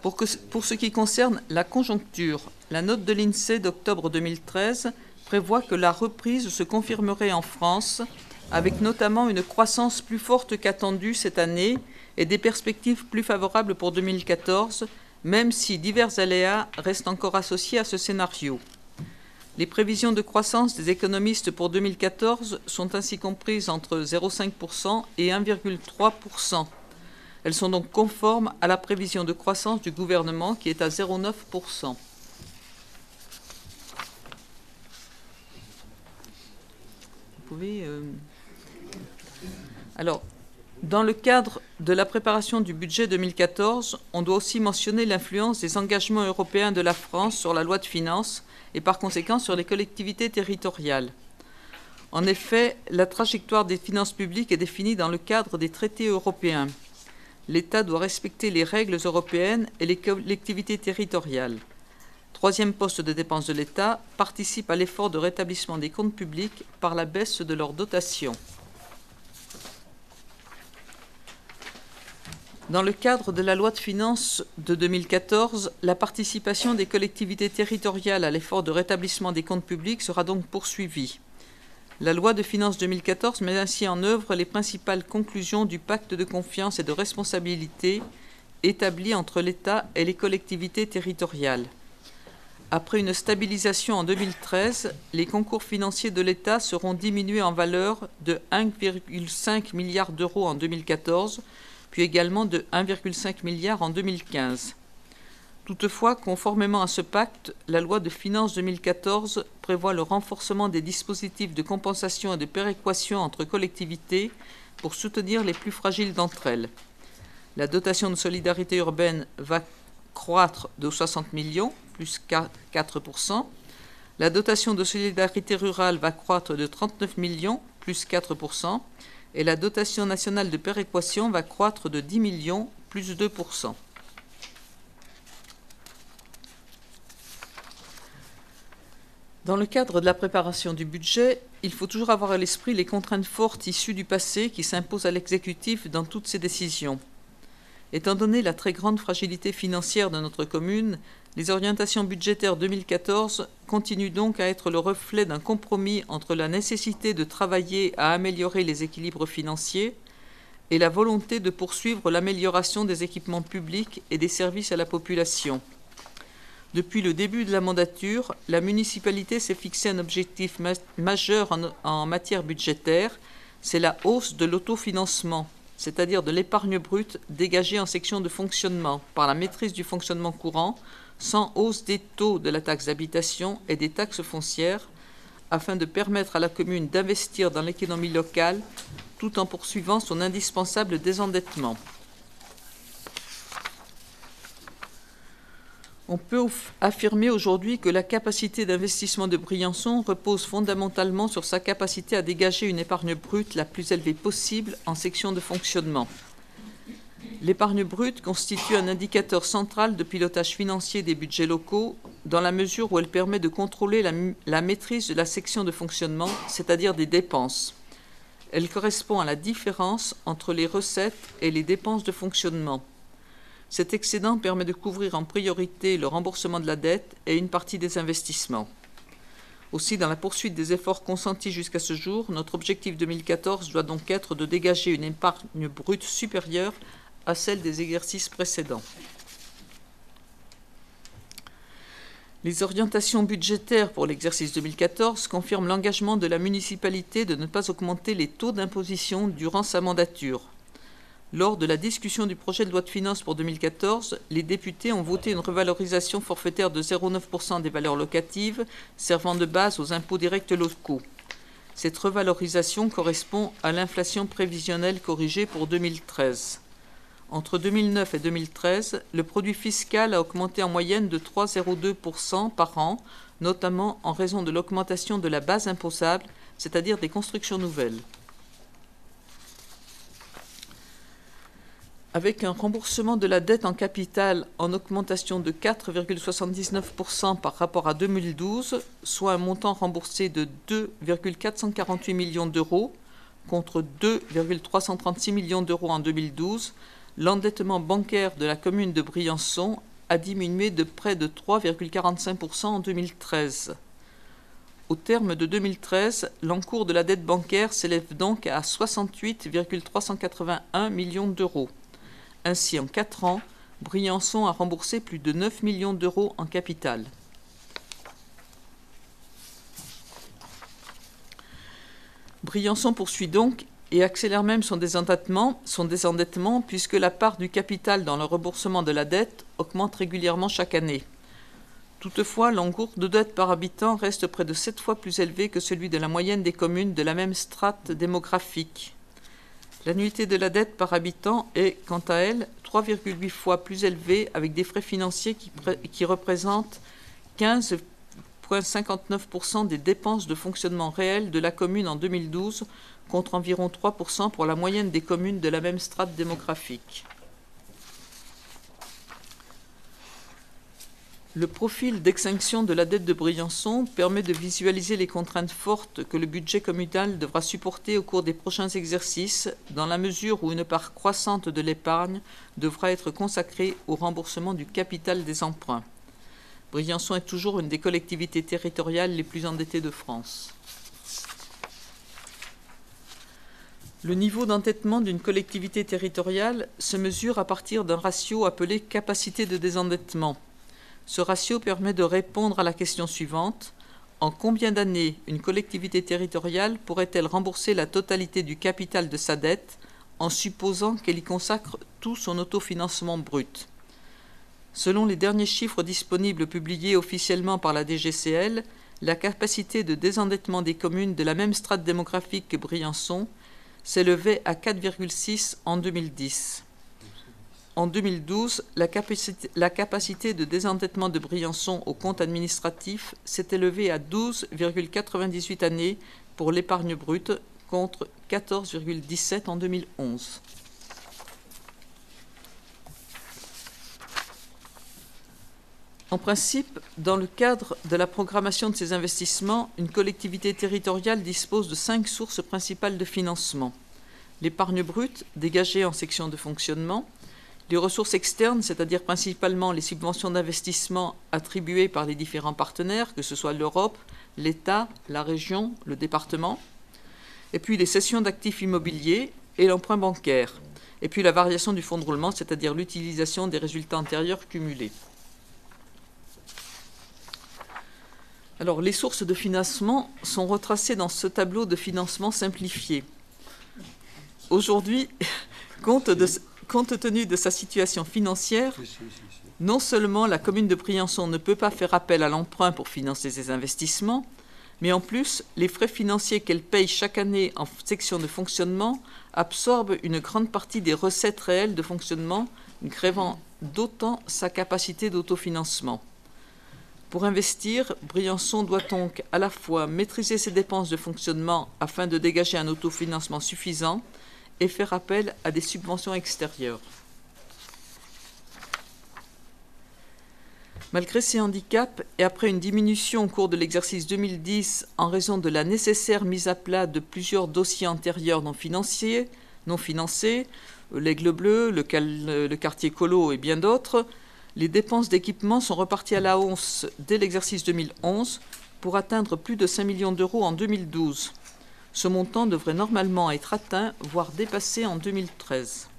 Pour ce qui concerne la conjoncture, la note de l'INSEE d'octobre 2013 prévoit que la reprise se confirmerait en France, avec notamment une croissance plus forte qu'attendue cette année et des perspectives plus favorables pour 2014, même si divers aléas restent encore associés à ce scénario. Les prévisions de croissance des économistes pour 2014 sont ainsi comprises entre 0,5% et 1,3%. Elles sont donc conformes à la prévision de croissance du gouvernement qui est à 0,9%. Alors, dans le cadre de la préparation du budget 2014, on doit aussi mentionner l'influence des engagements européens de la France sur la loi de finances et par conséquent sur les collectivités territoriales. En effet, la trajectoire des finances publiques est définie dans le cadre des traités européens. L'État doit respecter les règles européennes et les collectivités territoriales. Troisième poste de dépenses de l'État, participe à l'effort de rétablissement des comptes publics par la baisse de leur dotation. Dans le cadre de la loi de finances de 2014, la participation des collectivités territoriales à l'effort de rétablissement des comptes publics sera donc poursuivie. La loi de finances 2014 met ainsi en œuvre les principales conclusions du pacte de confiance et de responsabilité établi entre l'État et les collectivités territoriales. Après une stabilisation en 2013, les concours financiers de l'État seront diminués en valeur de 1,5 milliard d'euros en 2014, puis également de 1,5 milliard en 2015. Toutefois, conformément à ce pacte, la loi de finances 2014 prévoit le renforcement des dispositifs de compensation et de péréquation entre collectivités pour soutenir les plus fragiles d'entre elles. La dotation de solidarité urbaine va croître de 60 millions, plus 4%. La dotation de solidarité rurale va croître de 39 millions, plus 4%. Et la dotation nationale de péréquation va croître de 10 millions, plus 2%. Dans le cadre de la préparation du budget, il faut toujours avoir à l'esprit les contraintes fortes issues du passé qui s'imposent à l'exécutif dans toutes ses décisions. Étant donné la très grande fragilité financière de notre commune, les orientations budgétaires 2014 continuent donc à être le reflet d'un compromis entre la nécessité de travailler à améliorer les équilibres financiers et la volonté de poursuivre l'amélioration des équipements publics et des services à la population. Depuis le début de la mandature, la municipalité s'est fixé un objectif majeur en matière budgétaire, c'est la hausse de l'autofinancement, c'est-à-dire de l'épargne brute dégagée en section de fonctionnement par la maîtrise du fonctionnement courant, sans hausse des taux de la taxe d'habitation et des taxes foncières, afin de permettre à la commune d'investir dans l'économie locale tout en poursuivant son indispensable désendettement. On peut affirmer aujourd'hui que la capacité d'investissement de Briançon repose fondamentalement sur sa capacité à dégager une épargne brute la plus élevée possible en section de fonctionnement. L'épargne brute constitue un indicateur central de pilotage financier des budgets locaux dans la mesure où elle permet de contrôler la maîtrise de la section de fonctionnement, c'est-à-dire des dépenses. Elle correspond à la différence entre les recettes et les dépenses de fonctionnement. Cet excédent permet de couvrir en priorité le remboursement de la dette et une partie des investissements. Aussi, dans la poursuite des efforts consentis jusqu'à ce jour, notre objectif 2014 doit donc être de dégager une épargne brute supérieure à celle des exercices précédents. Les orientations budgétaires pour l'exercice 2014 confirment l'engagement de la municipalité de ne pas augmenter les taux d'imposition durant sa mandature. Lors de la discussion du projet de loi de finances pour 2014, les députés ont voté une revalorisation forfaitaire de 0,9% des valeurs locatives servant de base aux impôts directs locaux. Cette revalorisation correspond à l'inflation prévisionnelle corrigée pour 2013. Entre 2009 et 2013, le produit fiscal a augmenté en moyenne de 3,02% par an, notamment en raison de l'augmentation de la base imposable, c'est-à-dire des constructions nouvelles. Avec un remboursement de la dette en capital en augmentation de 4,79% par rapport à 2012, soit un montant remboursé de 2,448 millions d'euros contre 2,336 millions d'euros en 2012, l'endettement bancaire de la commune de Briançon a diminué de près de 3,45% en 2013. Au terme de 2013, l'encours de la dette bancaire s'élève donc à 68,381 millions d'euros. Ainsi, en 4 ans, Briançon a remboursé plus de 9 millions d'euros en capital. Briançon poursuit donc et accélère même son désendettement puisque la part du capital dans le remboursement de la dette augmente régulièrement chaque année. Toutefois, l'encours de dette par habitant reste près de 7 fois plus élevé que celui de la moyenne des communes de la même strate démographique. L'annuité de la dette par habitant est, quant à elle, 3,8 fois plus élevée avec des frais financiers qui représentent 15,59% des dépenses de fonctionnement réelles de la commune en 2012 contre environ 3% pour la moyenne des communes de la même strate démographique. Le profil d'extinction de la dette de Briançon permet de visualiser les contraintes fortes que le budget communal devra supporter au cours des prochains exercices, dans la mesure où une part croissante de l'épargne devra être consacrée au remboursement du capital des emprunts. Briançon est toujours une des collectivités territoriales les plus endettées de France. Le niveau d'endettement d'une collectivité territoriale se mesure à partir d'un ratio appelé capacité de désendettement. Ce ratio permet de répondre à la question suivante. En combien d'années une collectivité territoriale pourrait-elle rembourser la totalité du capital de sa dette en supposant qu'elle y consacre tout son autofinancement brut? Selon les derniers chiffres disponibles publiés officiellement par la DGCL, la capacité de désendettement des communes de la même strate démographique que Briançon s'élevait à 4,6 en 2010. En 2012, la capacité de désendettement de Briançon au compte administratif s'est élevée à 12,98 années pour l'épargne brute contre 14,17 en 2011. En principe, dans le cadre de la programmation de ces investissements, une collectivité territoriale dispose de 5 sources principales de financement. L'épargne brute, dégagée en section de fonctionnement, les ressources externes, c'est-à-dire principalement les subventions d'investissement attribuées par les différents partenaires, que ce soit l'Europe, l'État, la région, le département, et puis les cessions d'actifs immobiliers et l'emprunt bancaire, et puis la variation du fonds de roulement, c'est-à-dire l'utilisation des résultats antérieurs cumulés. Alors, les sources de financement sont retracées dans ce tableau de financement simplifié. Aujourd'hui, compte tenu de sa situation financière, non seulement la commune de Briançon ne peut pas faire appel à l'emprunt pour financer ses investissements, mais en plus, les frais financiers qu'elle paye chaque année en section de fonctionnement absorbent une grande partie des recettes réelles de fonctionnement, grevant d'autant sa capacité d'autofinancement. Pour investir, Briançon doit donc à la fois maîtriser ses dépenses de fonctionnement afin de dégager un autofinancement suffisant et faire appel à des subventions extérieures. Malgré ces handicaps et après une diminution au cours de l'exercice 2010 en raison de la nécessaire mise à plat de plusieurs dossiers antérieurs non financiers, non financés, l'Aigle Bleu, le quartier Colo et bien d'autres, les dépenses d'équipement sont reparties à la hausse dès l'exercice 2011 pour atteindre plus de 5 millions d'euros en 2012. Ce montant devrait normalement être atteint, voire dépassé en 2013.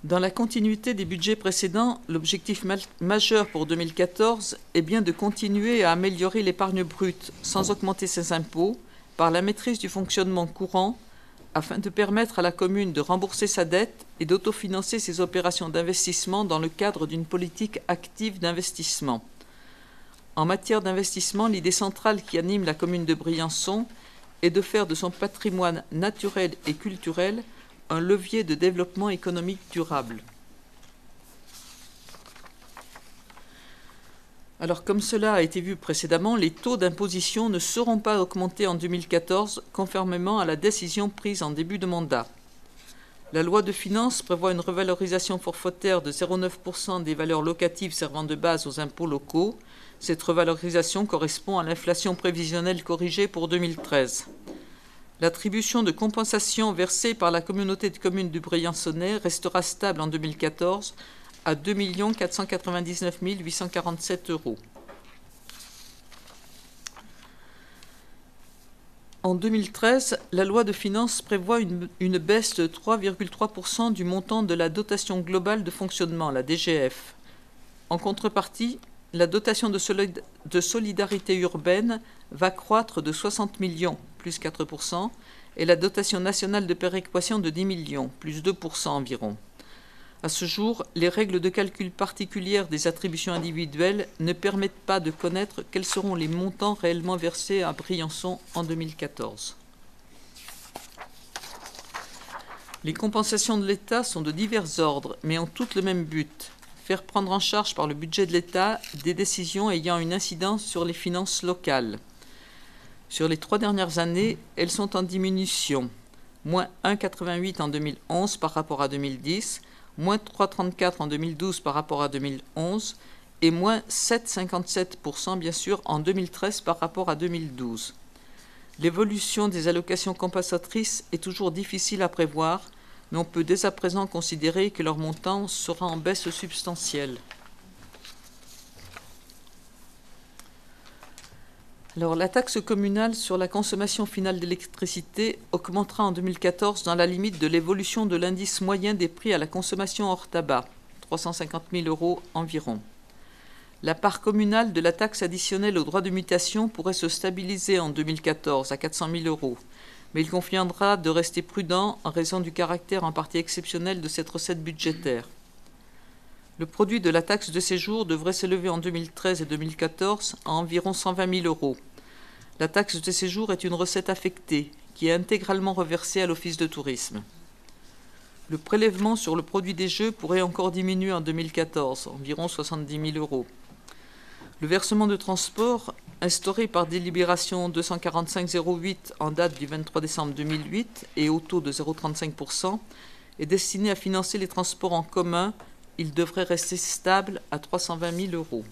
Dans la continuité des budgets précédents, l'objectif majeur pour 2014 est bien de continuer à améliorer l'épargne brute sans augmenter ses impôts par la maîtrise du fonctionnement courant afin de permettre à la commune de rembourser sa dette et d'autofinancer ses opérations d'investissement dans le cadre d'une politique active d'investissement. En matière d'investissement, l'idée centrale qui anime la commune de Briançon est de faire de son patrimoine naturel et culturel un levier de développement économique durable. Alors, comme cela a été vu précédemment, les taux d'imposition ne seront pas augmentés en 2014, conformément à la décision prise en début de mandat. La loi de finances prévoit une revalorisation forfaitaire de 0,9% des valeurs locatives servant de base aux impôts locaux. Cette revalorisation correspond à l'inflation prévisionnelle corrigée pour 2013. L'attribution de compensation versée par la communauté de communes du Briançonnais restera stable en 2014 à 2 499 847 €. En 2013, la loi de finances prévoit une baisse de 3,3% du montant de la dotation globale de fonctionnement, la DGF. En contrepartie, la dotation de solidarité urbaine va croître de 60 millions, plus 4%, et la dotation nationale de péréquation de 10 millions, plus 2% environ. À ce jour, les règles de calcul particulières des attributions individuelles ne permettent pas de connaître quels seront les montants réellement versés à Briançon en 2014. Les compensations de l'État sont de divers ordres, mais ont toutes le même but: faire prendre en charge par le budget de l'État des décisions ayant une incidence sur les finances locales. Sur les 3 dernières années, elles sont en diminution, moins 1,88 en 2011 par rapport à 2010, moins 3,34 en 2012 par rapport à 2011 et moins 7,57% bien sûr en 2013 par rapport à 2012. L'évolution des allocations compensatrices est toujours difficile à prévoir, mais on peut dès à présent considérer que leur montant sera en baisse substantielle. Alors, la taxe communale sur la consommation finale d'électricité augmentera en 2014 dans la limite de l'évolution de l'indice moyen des prix à la consommation hors tabac, 350 000 € environ. La part communale de la taxe additionnelle aux droits de mutation pourrait se stabiliser en 2014 à 400 000 €, mais il conviendra de rester prudent en raison du caractère en partie exceptionnel de cette recette budgétaire. Le produit de la taxe de séjour devrait s'élever en 2013 et 2014 à environ 120 000 €. La taxe de séjour est une recette affectée qui est intégralement reversée à l'Office de tourisme. Le prélèvement sur le produit des jeux pourrait encore diminuer en 2014, environ 70 000 €. Le versement de transport, instauré par délibération 245-08 en date du 23 décembre 2008 et au taux de 0,35%, est destiné à financer les transports en commun. Il devrait rester stable à 320 000 €.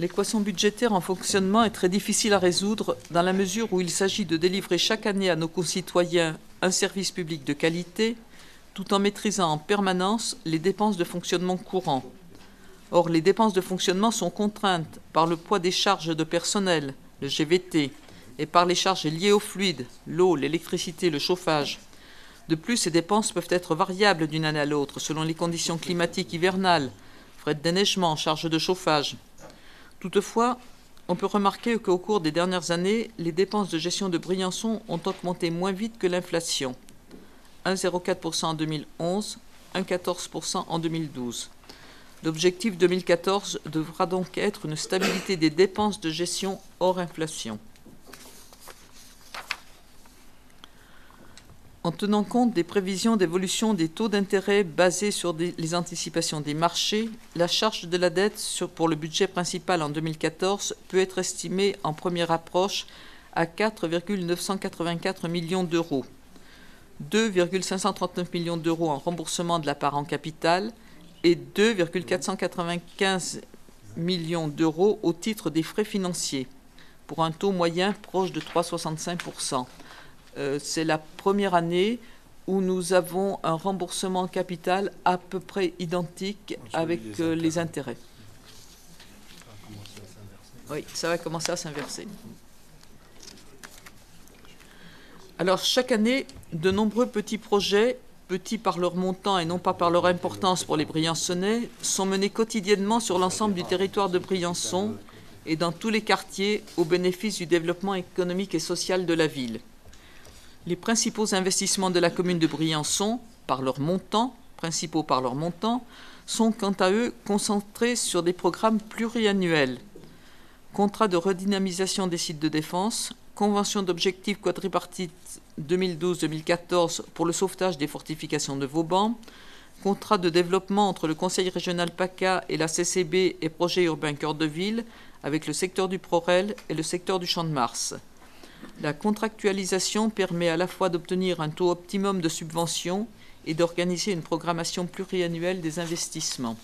L'équation budgétaire en fonctionnement est très difficile à résoudre dans la mesure où il s'agit de délivrer chaque année à nos concitoyens un service public de qualité, tout en maîtrisant en permanence les dépenses de fonctionnement courant. Or, les dépenses de fonctionnement sont contraintes par le poids des charges de personnel, le GVT, et par les charges liées aux fluides, l'eau, l'électricité, le chauffage. De plus, ces dépenses peuvent être variables d'une année à l'autre selon les conditions climatiques hivernales, frais de déneigement, charges de chauffage. Toutefois, on peut remarquer qu'au cours des dernières années, les dépenses de gestion de Briançon ont augmenté moins vite que l'inflation. 1,04% en 2011, 1,14% en 2012. L'objectif 2014 devra donc être une stabilité des dépenses de gestion hors inflation. En tenant compte des prévisions d'évolution des taux d'intérêt basées sur les anticipations des marchés, la charge de la dette pour le budget principal en 2014 peut être estimée en première approche à 4,984 millions d'euros, 2,539 millions d'euros en remboursement de la part en capital et 2,495 millions d'euros au titre des frais financiers. pour un taux moyen proche de 3,65%. C'est la première année où nous avons un remboursement en capital à peu près identique avec les intérêts. Oui, ça va commencer à s'inverser. Alors, chaque année, de nombreux petits projets, petits par leur montant et non pas par leur importance pour les Briançonnais, sont menés quotidiennement sur l'ensemble du territoire de Briançon et dans tous les quartiers au bénéfice du développement économique et social de la ville. Les principaux investissements de la commune de Briançon, principaux par leur montant, sont quant à eux concentrés sur des programmes pluriannuels. Contrat de redynamisation des sites de défense, convention d'objectifs quadripartite 2012-2014 pour le sauvetage des fortifications de Vauban, contrat de développement entre le Conseil régional PACA et la CCB et projet urbain Cœur de Ville avec le secteur du Prorel et le secteur du Champ de Mars. La contractualisation permet à la fois d'obtenir un taux optimum de subvention et d'organiser une programmation pluriannuelle des investissements.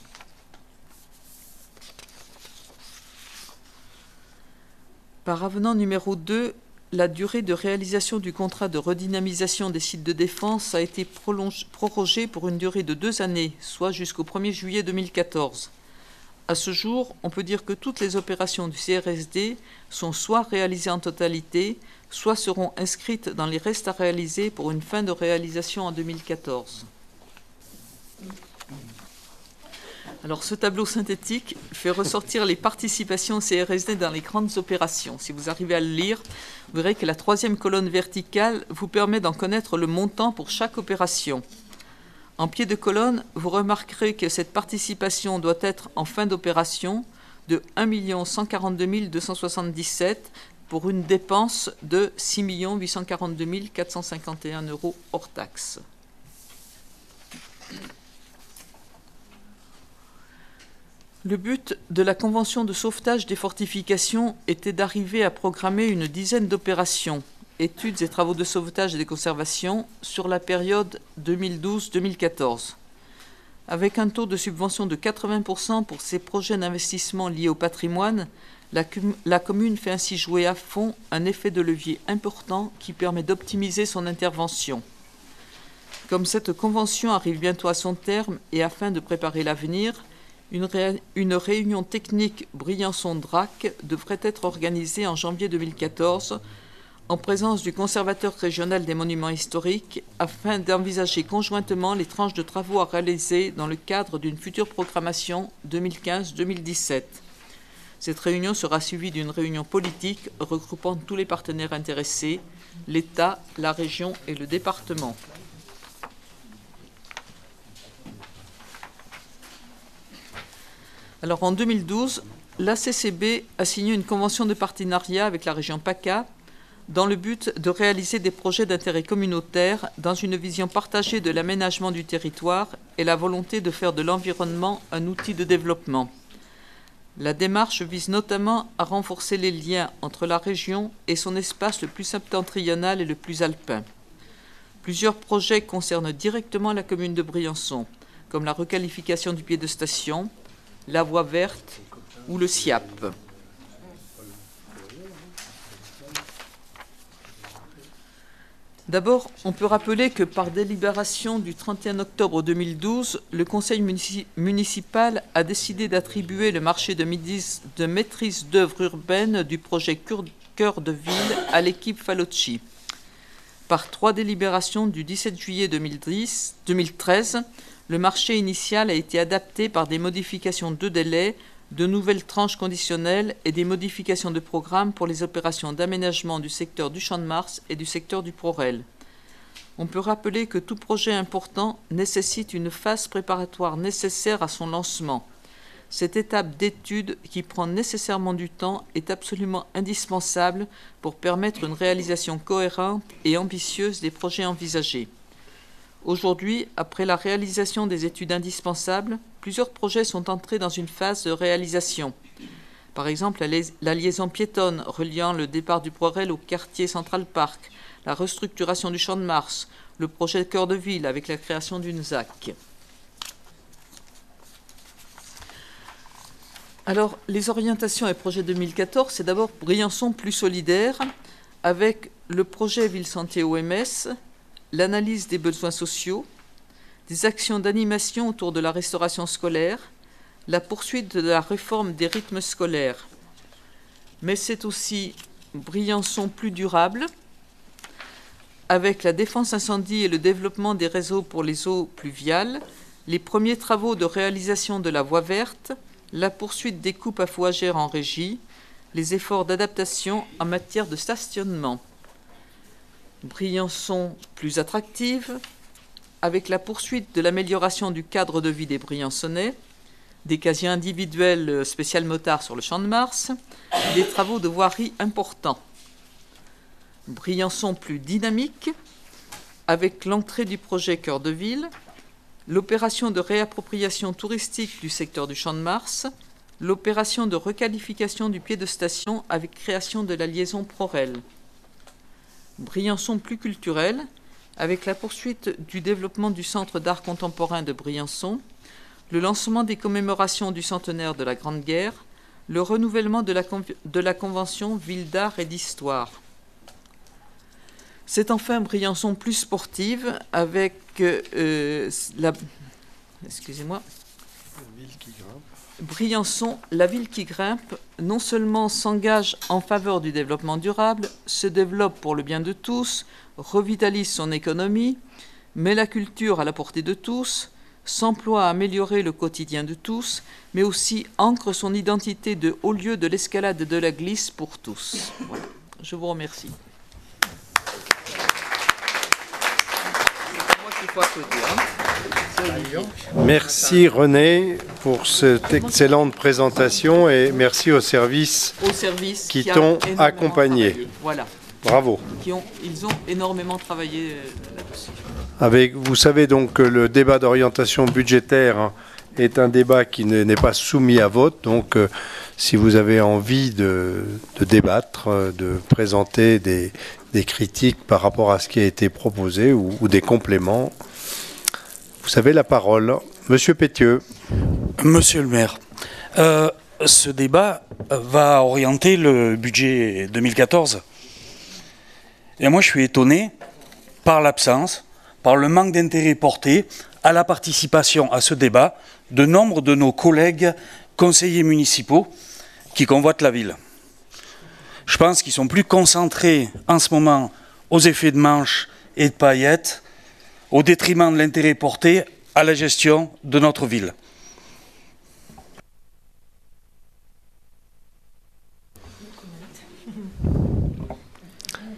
Par avenant numéro 2, la durée de réalisation du contrat de redynamisation des sites de défense a été prorogée pour une durée de 2 années, soit jusqu'au 1er juillet 2014. À ce jour, on peut dire que toutes les opérations du CRSD sont soit réalisées en totalité, soit seront inscrites dans les restes à réaliser pour une fin de réalisation en 2014. Alors, ce tableau synthétique fait ressortir les participations CRSD dans les grandes opérations. Si vous arrivez à le lire, vous verrez que la 3e colonne verticale vous permet d'en connaître le montant pour chaque opération. En pied de colonne, vous remarquerez que cette participation doit être en fin d'opération de 1 142 277 pour une dépense de 6 842 451 € hors taxe. Le but de la Convention de sauvetage des fortifications était d'arriver à programmer une dizaine d'opérations, études et travaux de sauvetage et de conservation, sur la période 2012-2014. Avec un taux de subvention de 80% pour ces projets d'investissement liés au patrimoine, la commune fait ainsi jouer à fond un effet de levier important qui permet d'optimiser son intervention. Comme cette convention arrive bientôt à son terme et afin de préparer l'avenir, une réunion technique Briançon-Drac devrait être organisée en janvier 2014 en présence du conservateur régional des monuments historiques afin d'envisager conjointement les tranches de travaux à réaliser dans le cadre d'une future programmation 2015-2017. Cette réunion sera suivie d'une réunion politique regroupant tous les partenaires intéressés, l'État, la région et le département. Alors en 2012, la CCB a signé une convention de partenariat avec la région PACA dans le but de réaliser des projets d'intérêt communautaire dans une vision partagée de l'aménagement du territoire et la volonté de faire de l'environnement un outil de développement. La démarche vise notamment à renforcer les liens entre la région et son espace le plus septentrional et le plus alpin. Plusieurs projets concernent directement la commune de Briançon, comme la requalification du pied de station, la voie verte ou le SIAP. D'abord, on peut rappeler que par délibération du 31 octobre 2012, le conseil municipal a décidé d'attribuer le marché de maîtrise d'œuvre urbaine du projet Cœur de Ville à l'équipe Falocci. Par 3 délibérations du 17 juillet 2013, le marché initial a été adapté par des modifications de délai, de nouvelles tranches conditionnelles et des modifications de programme pour les opérations d'aménagement du secteur du Champ de Mars et du secteur du Prorel. On peut rappeler que tout projet important nécessite une phase préparatoire nécessaire à son lancement. Cette étape d'étude, qui prend nécessairement du temps, est absolument indispensable pour permettre une réalisation cohérente et ambitieuse des projets envisagés. Aujourd'hui, après la réalisation des études indispensables, plusieurs projets sont entrés dans une phase de réalisation. Par exemple, la liaison piétonne reliant le départ du Prorel au quartier Central Park, la restructuration du Champ de Mars, le projet Cœur de Ville avec la création d'une ZAC. Alors, les orientations et projets 2014, c'est d'abord Briançon plus solidaire, avec le projet Ville Santé OMS, l'analyse des besoins sociaux, des actions d'animation autour de la restauration scolaire, la poursuite de la réforme des rythmes scolaires. Mais c'est aussi Briançon plus durable, avec la défense incendie et le développement des réseaux pour les eaux pluviales, les premiers travaux de réalisation de la voie verte, la poursuite des coupes à fougères en régie, les efforts d'adaptation en matière de stationnement. Briançon plus attractive, avec la poursuite de l'amélioration du cadre de vie des Briançonnais, des casiers individuels spécial motard sur le Champ de Mars, des travaux de voirie importants. Briançon plus dynamique, avec l'entrée du projet Cœur de Ville, l'opération de réappropriation touristique du secteur du Champ de Mars, l'opération de requalification du pied de station avec création de la liaison Prorel. Briançon plus culturel, avec la poursuite du développement du Centre d'art contemporain de Briançon, le lancement des commémorations du centenaire de la Grande Guerre, le renouvellement de la Convention Ville d'art et d'histoire. C'est enfin Briançon plus sportive avec Briançon, la ville qui grimpe, non seulement s'engage en faveur du développement durable, se développe pour le bien de tous, revitalise son économie, met la culture à la portée de tous, s'emploie à améliorer le quotidien de tous, mais aussi ancre son identité de haut lieu de l'escalade de la glisse pour tous. Voilà. Je vous remercie. Merci René pour cette excellente présentation et merci aux services qui t'ont accompagné. Voilà. Bravo. Ils ont énormément travaillé là-dessus. Vous savez donc que le débat d'orientation budgétaire est un débat qui n'est pas soumis à vote. Donc si vous avez envie de débattre, de présenter des critiques par rapport à ce qui a été proposé ou des compléments, vous avez la parole. Monsieur Pétieux. Monsieur le maire, ce débat va orienter le budget 2014. Et moi, je suis étonné par l'absence, par le manque d'intérêt porté à la participation à ce débat de nombre de nos collègues conseillers municipaux qui convoitent la ville. Je pense qu'ils sont plus concentrés en ce moment aux effets de manche et de paillettes, au détriment de l'intérêt porté à la gestion de notre ville.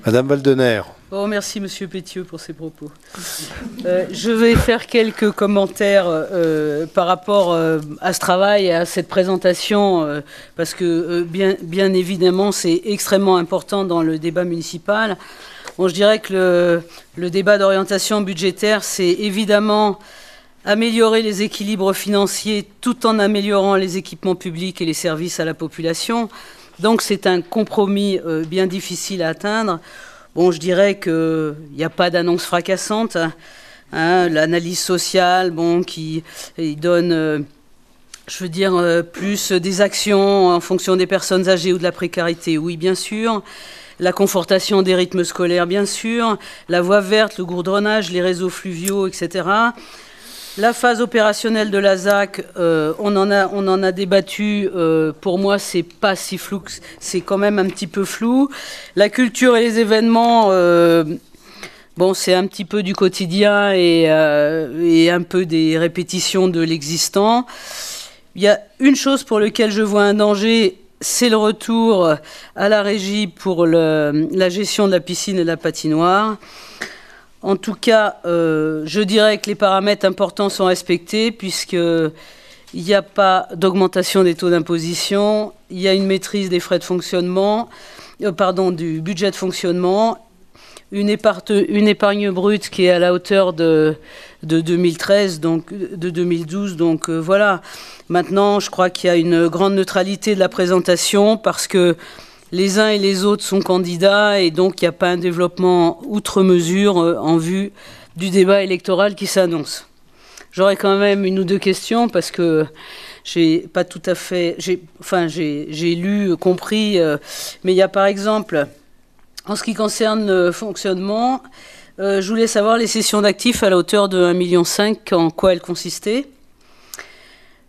Madame Valdener. Bon, merci Monsieur Pétieux pour ces propos. Je vais faire quelques commentaires par rapport à ce travail et à cette présentation, parce que bien évidemment c'est extrêmement important dans le débat municipal. Bon, je dirais que le débat d'orientation budgétaire, c'est évidemment améliorer les équilibres financiers tout en améliorant les équipements publics et les services à la population. Donc c'est un compromis bien difficile à atteindre. Bon, je dirais qu'il n'y a pas d'annonce fracassante. Hein, l'analyse sociale, bon, qui donne, je veux dire, plus des actions en fonction des personnes âgées ou de la précarité, oui, bien sûr. La confortation des rythmes scolaires, bien sûr. La voie verte, le goudronnage, les réseaux fluviaux, etc. La phase opérationnelle de la ZAC, on en a débattu. Pour moi, c'est pas si flou, c'est quand même un petit peu flou. La culture et les événements, bon, c'est un petit peu du quotidien et un peu des répétitions de l'existant. Il y a une chose pour laquelle je vois un danger, c'est le retour à la régie pour la gestion de la piscine et de la patinoire. En tout cas, je dirais que les paramètres importants sont respectés puisqu'il n'y a pas d'augmentation des taux d'imposition, il y a une maîtrise des frais de fonctionnement, du budget de fonctionnement, une épargne brute qui est à la hauteur de 2013, donc de 2012. Donc voilà. Maintenant, je crois qu'il y a une grande neutralité de la présentation parce que les uns et les autres sont candidats et donc il n'y a pas un développement outre mesure en vue du débat électoral qui s'annonce. J'aurais quand même une ou deux questions parce que j'ai pas tout à fait, j'ai lu, compris, mais il y a par exemple, en ce qui concerne le fonctionnement, je voulais savoir les cessions d'actifs à la hauteur de 1,5 million, en quoi elles consistaient.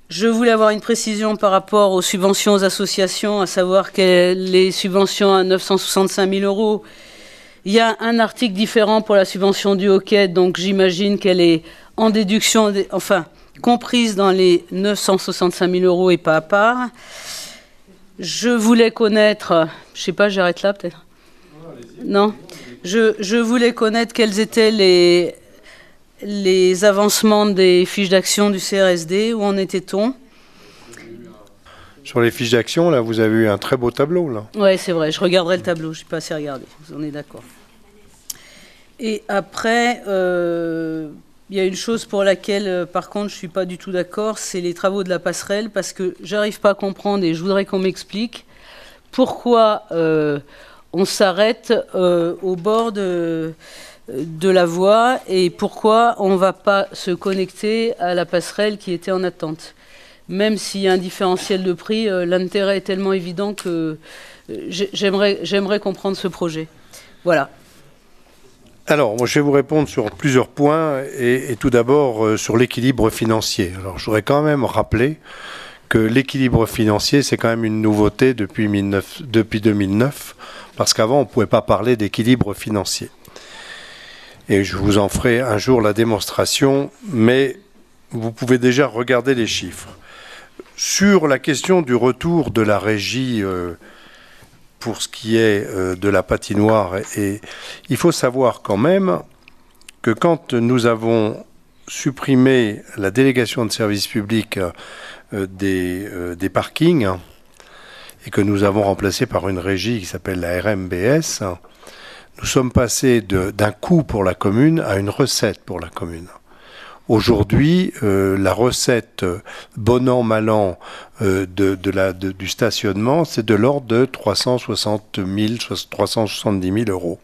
Je voulais avoir une précision par rapport aux subventions aux associations, à savoir que les subventions à 965 000 €. Il y a un article différent pour la subvention du hockey, donc j'imagine qu'elle est en déduction, comprise dans les 965 000 € et pas à part. Je voulais connaître, je sais pas, j'arrête là peut-être. Non, je voulais connaître quels étaient les avancements des fiches d'action du CRSD, où en était-on? Sur les fiches d'action, là, vous avez eu un très beau tableau, là. Oui, c'est vrai, je regarderai le tableau, je n'ai pas assez regardé, on est d'accord. Et après, il y a une chose pour laquelle, par contre, je ne suis pas du tout d'accord, c'est les travaux de la passerelle, parce que j'arrive pas à comprendre, et je voudrais qu'on m'explique, pourquoi on s'arrête au bord de la voie et pourquoi on ne va pas se connecter à la passerelle qui était en attente. Même s'il y a un différentiel de prix, l'intérêt est tellement évident que j'aimerais comprendre ce projet. Voilà. Alors, moi, je vais vous répondre sur plusieurs points et tout d'abord sur l'équilibre financier. Alors, je voudrais quand même rappeler que l'équilibre financier, c'est quand même une nouveauté depuis 2009, parce qu'avant, on ne pouvait pas parler d'équilibre financier. Et je vous en ferai un jour la démonstration, mais vous pouvez déjà regarder les chiffres. Sur la question du retour de la régie pour ce qui est de la patinoire, et il faut savoir quand même que quand nous avons supprimé la délégation de service public des parkings et que nous avons remplacé par une régie qui s'appelle la RMBS, nous sommes passés d'un coût pour la commune à une recette pour la commune. Aujourd'hui, la recette bon an, mal an du stationnement, c'est de l'ordre de 370 000 €.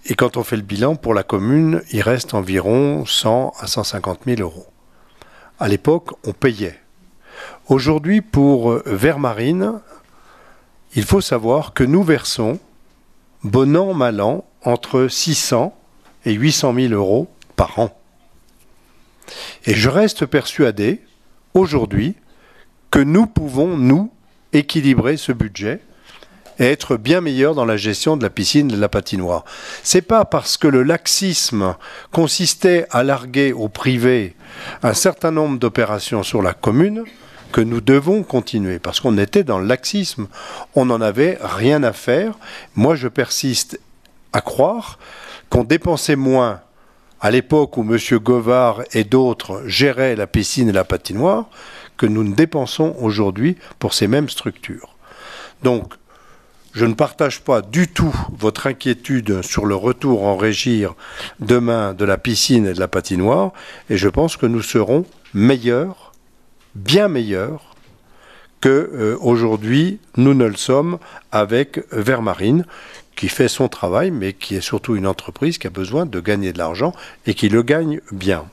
Et quand on fait le bilan, pour la commune, il reste environ 100 à 150 000 €. À l'époque, on payait. Aujourd'hui, pour Vermarine, il faut savoir que nous versons, bon an, mal an, entre 600 et 800 000 € par an. Et je reste persuadé, aujourd'hui, que nous pouvons, nous, équilibrer ce budget et être bien meilleurs dans la gestion de la piscine et de la patinoire. C'est pas parce que le laxisme consistait à larguer au privé un certain nombre d'opérations sur la commune que nous devons continuer, parce qu'on était dans le laxisme, on n'en avait rien à faire. Moi, je persiste à croire qu'on dépensait moins à l'époque où M. Govard et d'autres géraient la piscine et la patinoire que nous ne dépensons aujourd'hui pour ces mêmes structures. Donc, je ne partage pas du tout votre inquiétude sur le retour en régie demain de la piscine et de la patinoire, et je pense que nous serons meilleurs, bien meilleurs, qu'aujourd'hui nous ne le sommes avec Vermarine, qui fait son travail, mais qui est surtout une entreprise qui a besoin de gagner de l'argent et qui le gagne bien.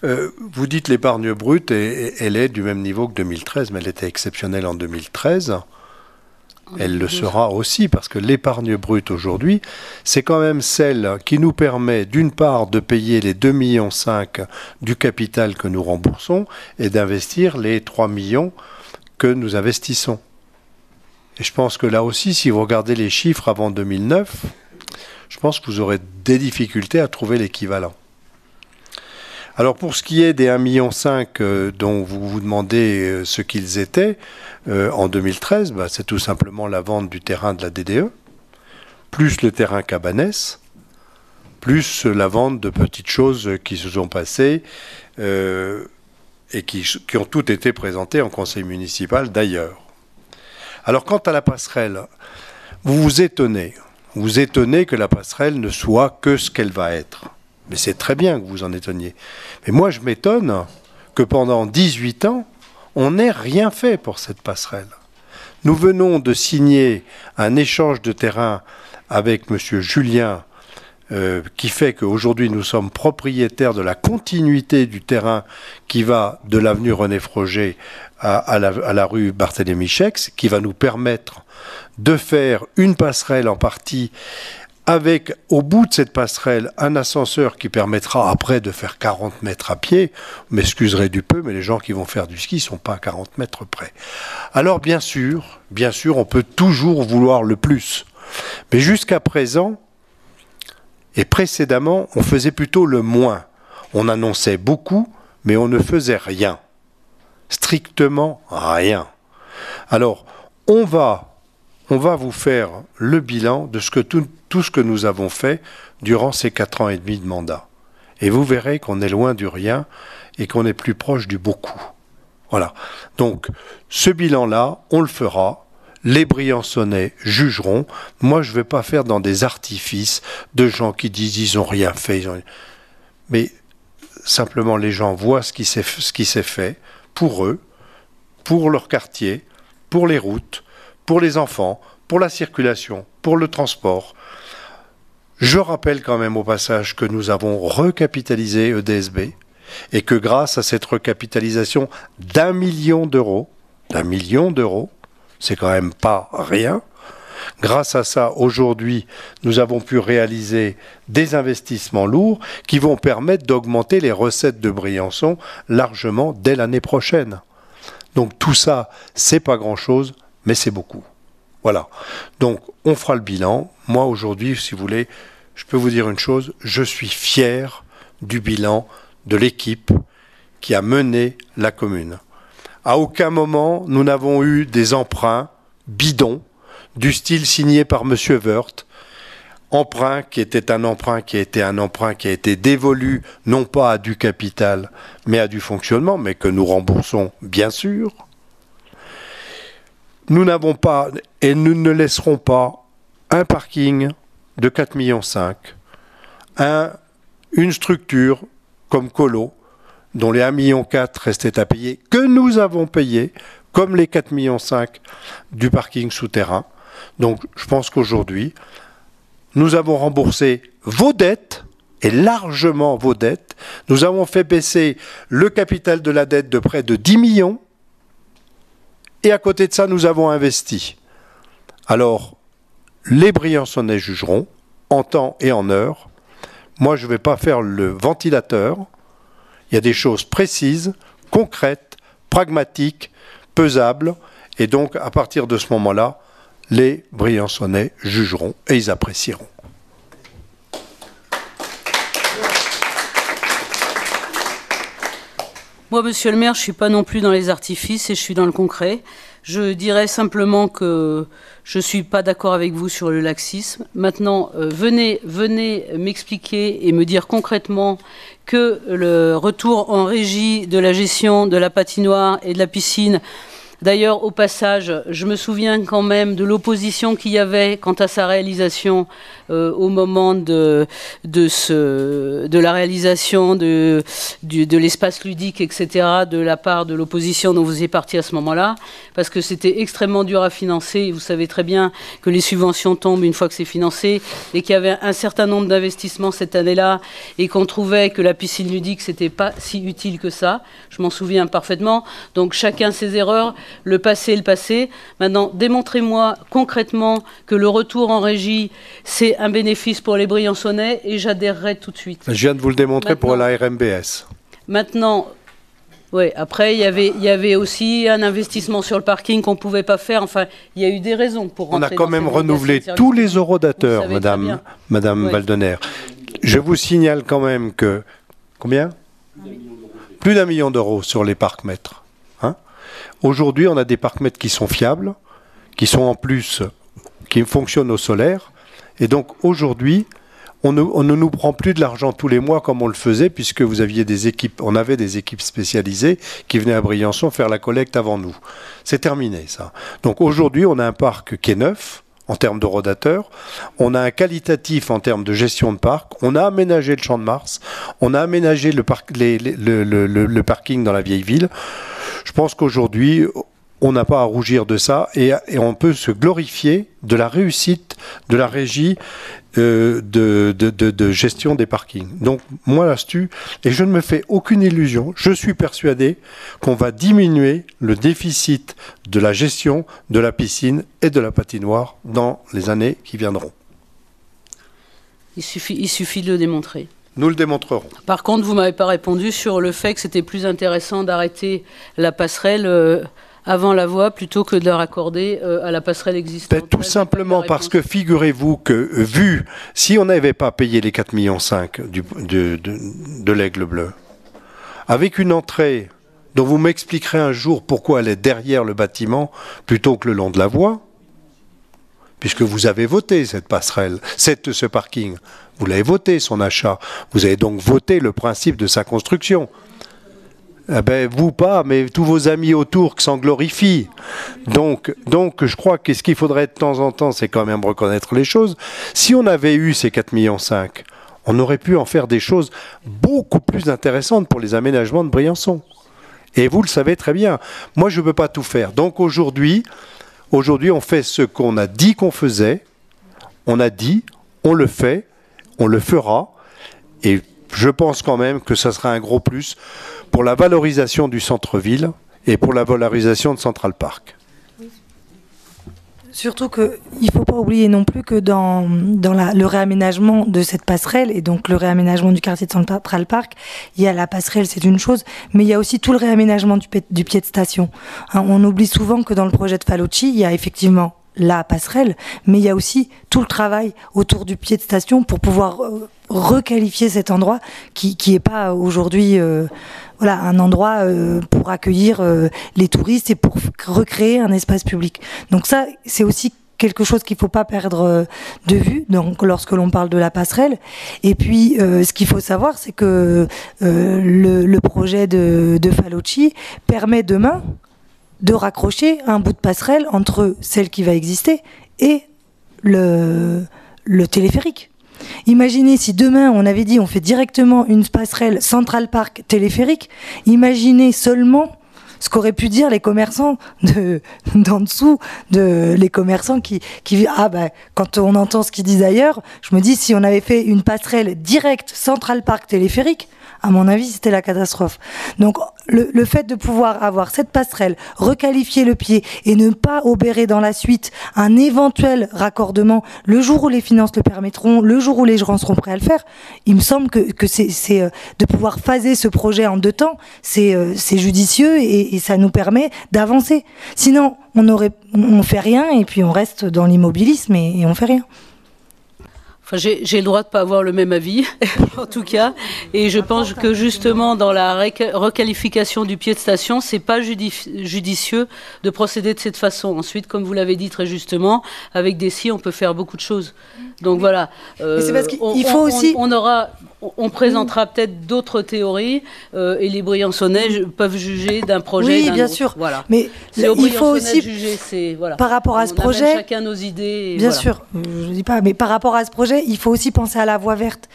Vous dites l'épargne brute, et elle est du même niveau que 2013, mais elle était exceptionnelle en 2013. Elle le sera aussi, parce que l'épargne brute aujourd'hui, c'est quand même celle qui nous permet d'une part de payer les 2,5 millions du capital que nous remboursons et d'investir les 3 millions que nous investissons. Et je pense que là aussi, si vous regardez les chiffres avant 2009, je pense que vous aurez des difficultés à trouver l'équivalent. Alors pour ce qui est des 1,5 million dont vous vous demandez ce qu'ils étaient, en 2013, c'est tout simplement la vente du terrain de la DDE, plus le terrain Cabanès, plus la vente de petites choses qui se sont passées et qui ont toutes été présentées en conseil municipal d'ailleurs. Alors quant à la passerelle, vous vous étonnez que la passerelle ne soit que ce qu'elle va être. Mais c'est très bien que vous en étonniez. Mais moi, je m'étonne que pendant 18 ans, on n'ait rien fait pour cette passerelle. Nous venons de signer un échange de terrain avec M. Julien qui fait qu'aujourd'hui nous sommes propriétaires de la continuité du terrain qui va de l'avenue René Froger à la rue Barthélemy Schex, qui va nous permettre de faire une passerelle en partie avec, au bout de cette passerelle, un ascenseur qui permettra après de faire 40 mètres à pied. Vous m'excuserez du peu, mais les gens qui vont faire du ski ne sont pas à 40 mètres près. Alors bien sûr, on peut toujours vouloir le plus. Mais jusqu'à présent, et précédemment, on faisait plutôt le moins. On annonçait beaucoup, mais on ne faisait rien. Strictement rien. Alors, on va vous faire le bilan de tout ce que nous avons fait durant ces 4 ans et demi de mandat. Et vous verrez qu'on est loin du rien et qu'on est plus proche du beaucoup. Voilà. Donc, ce bilan-là, on le fera. Les Briançonnais jugeront. Moi, je ne vais pas faire dans des artifices de gens qui disent ils n'ont rien fait. Mais simplement, les gens voient ce qui s'est fait pour eux, pour leur quartier, pour les routes, pour les enfants, pour la circulation, pour le transport. Je rappelle quand même au passage que nous avons recapitalisé EDSB et que grâce à cette recapitalisation d'1 million d'euros, c'est quand même pas rien. Grâce à ça, aujourd'hui, nous avons pu réaliser des investissements lourds qui vont permettre d'augmenter les recettes de Briançon largement dès l'année prochaine. Donc tout ça, c'est pas grand-chose, mais c'est beaucoup. Voilà. Donc on fera le bilan. Moi aujourd'hui, si vous voulez, je peux vous dire une chose, je suis fier du bilan de l'équipe qui a mené la commune. À aucun moment, nous n'avons eu des emprunts bidons, du style signé par M. Wörth, emprunt qui a été dévolu non pas à du capital, mais à du fonctionnement, mais que nous remboursons bien sûr. Nous n'avons pas, et nous ne laisserons pas, un parking de 4,5 millions, une structure comme Colo, dont les 1,4 million restaient à payer, que nous avons payé, comme les 4,5 millions du parking souterrain. Donc je pense qu'aujourd'hui, nous avons remboursé vos dettes, et largement vos dettes. Nous avons fait baisser le capital de la dette de près de 10 millions, et à côté de ça, nous avons investi. Alors, les Briançonnais jugeront, en temps et en heure. Moi, je ne vais pas faire le ventilateur. Il y a des choses précises, concrètes, pragmatiques, pesables. Et donc, à partir de ce moment-là, les Briançonnais jugeront et ils apprécieront. Moi, monsieur le maire, je ne suis pas non plus dans les artifices et je suis dans le concret. Je dirais simplement que je ne suis pas d'accord avec vous sur le laxisme. Maintenant, venez m'expliquer et me dire concrètement que le retour en régie de la gestion de la patinoire et de la piscine. D'ailleurs, au passage, je me souviens quand même de l'opposition qu'il y avait quant à sa réalisation au moment de la réalisation de l'espace ludique, etc., de la part de l'opposition dont vous étiez parti à ce moment-là, parce que c'était extrêmement dur à financer. Vous savez très bien que les subventions tombent une fois que c'est financé et qu'il y avait un certain nombre d'investissements cette année-là et qu'on trouvait que la piscine ludique, c'était pas si utile que ça. Je m'en souviens parfaitement. Donc chacun ses erreurs. Le passé est le passé. Maintenant, démontrez-moi concrètement que le retour en régie, c'est un bénéfice pour les Briançonnais et j'adhérerai tout de suite. Je viens de vous le démontrer maintenant, pour la RMBS. Maintenant, oui, après, il y avait aussi un investissement sur le parking qu'on ne pouvait pas faire. Enfin, il y a eu des raisons pour rentrer. On a quand même renouvelé tous les horodateurs, madame oui. Valdener. Je vous signale quand même que... Combien ? Plus d'1 million d'euros sur les parcs-mètres. Aujourd'hui, on a des parcs-mètres qui sont fiables, qui sont en plus, qui fonctionnent au solaire. Et donc aujourd'hui, on ne nous prend plus de l'argent tous les mois comme on le faisait, puisque vous aviez des équipes, on avait des équipes spécialisées qui venaient à Briançon faire la collecte avant nous. C'est terminé ça. Donc aujourd'hui, on a un parc qui est neuf en termes de rodateurs, on a un qualitatif en termes de gestion de parc, on a aménagé le Champ de Mars, on a aménagé le parking dans la vieille ville. Je pense qu'aujourd'hui, on n'a pas à rougir de ça et on peut se glorifier de la réussite de la régie de gestion des parkings. Donc moi là-dessus, et je ne me fais aucune illusion, je suis persuadé qu'on va diminuer le déficit de la gestion de la piscine et de la patinoire dans les années qui viendront. Il suffit de le démontrer. Nous le démontrerons. Par contre, vous ne m'avez pas répondu sur le fait que c'était plus intéressant d'arrêter la passerelle avant la voie plutôt que de la raccorder à la passerelle existante. Ben, tout simplement parce que figurez-vous que si on n'avait pas payé les 4,5 millions de l'Aigle Bleu, avec une entrée dont vous m'expliquerez un jour pourquoi elle est derrière le bâtiment plutôt que le long de la voie, puisque vous avez voté cette passerelle, ce parking, vous l'avez voté son achat, vous avez donc voté le principe de sa construction. Eh ben, vous pas, mais tous vos amis autour qui s'en glorifient. Donc, je crois que ce qu'il faudrait de temps en temps, c'est quand même reconnaître les choses. Si on avait eu ces 4,5 millions, on aurait pu en faire des choses beaucoup plus intéressantes pour les aménagements de Briançon. Et vous le savez très bien. Moi, je ne peux pas tout faire. Donc aujourd'hui, on fait ce qu'on a dit qu'on faisait. On a dit, on le fait, on le fera. Et je pense quand même que ça sera un gros plus pour la valorisation du centre-ville et pour la valorisation de Central Park. Surtout qu'il ne faut pas oublier non plus que dans le réaménagement de cette passerelle, et donc le réaménagement du quartier de Central Park, il y a la passerelle, c'est une chose, mais il y a aussi tout le réaménagement du pied de station. Hein, on oublie souvent que dans le projet de Falocci, il y a effectivement la passerelle, mais il y a aussi tout le travail autour du pied de station pour pouvoir requalifier cet endroit qui est pas aujourd'hui un endroit pour accueillir les touristes et pour recréer un espace public. Donc ça, c'est aussi quelque chose qu'il ne faut pas perdre de vue donc, lorsque l'on parle de la passerelle. Et puis, ce qu'il faut savoir, c'est que le projet de Falocci permet demain de raccrocher un bout de passerelle entre celle qui va exister et le téléphérique. Imaginez si demain on avait dit on fait directement une passerelle Central Park téléphérique, imaginez seulement ce qu'auraient pu dire les commerçants d'en dessous, les commerçants qui quand on entend ce qu'ils disent ailleurs, je me dis si on avait fait une passerelle directe Central Park téléphérique, à mon avis, c'était la catastrophe. Donc, le fait de pouvoir avoir cette passerelle, requalifier le pied et ne pas obérer dans la suite un éventuel raccordement le jour où les finances le permettront, le jour où les gens seront prêts à le faire, il me semble que c'est de pouvoir phaser ce projet en 2 temps, c'est judicieux et ça nous permet d'avancer. Sinon, on fait rien et puis on reste dans l'immobilisme et on fait rien. Enfin, j'ai le droit de ne pas avoir le même avis, en tout cas, et je pense que justement dans la requalification du pied de station, c'est pas judicieux de procéder de cette façon. Ensuite, comme vous l'avez dit très justement, avec des scies, on peut faire beaucoup de choses. Donc voilà, on présentera peut-être d'autres théories et les Briançonnais peuvent juger d'un projet. Oui, bien sûr. Voilà. Mais il faut aussi juger, par rapport à ce projet, chacun nos idées. Bien sûr, je dis pas, mais par rapport à ce projet, il faut aussi penser à la voie verte.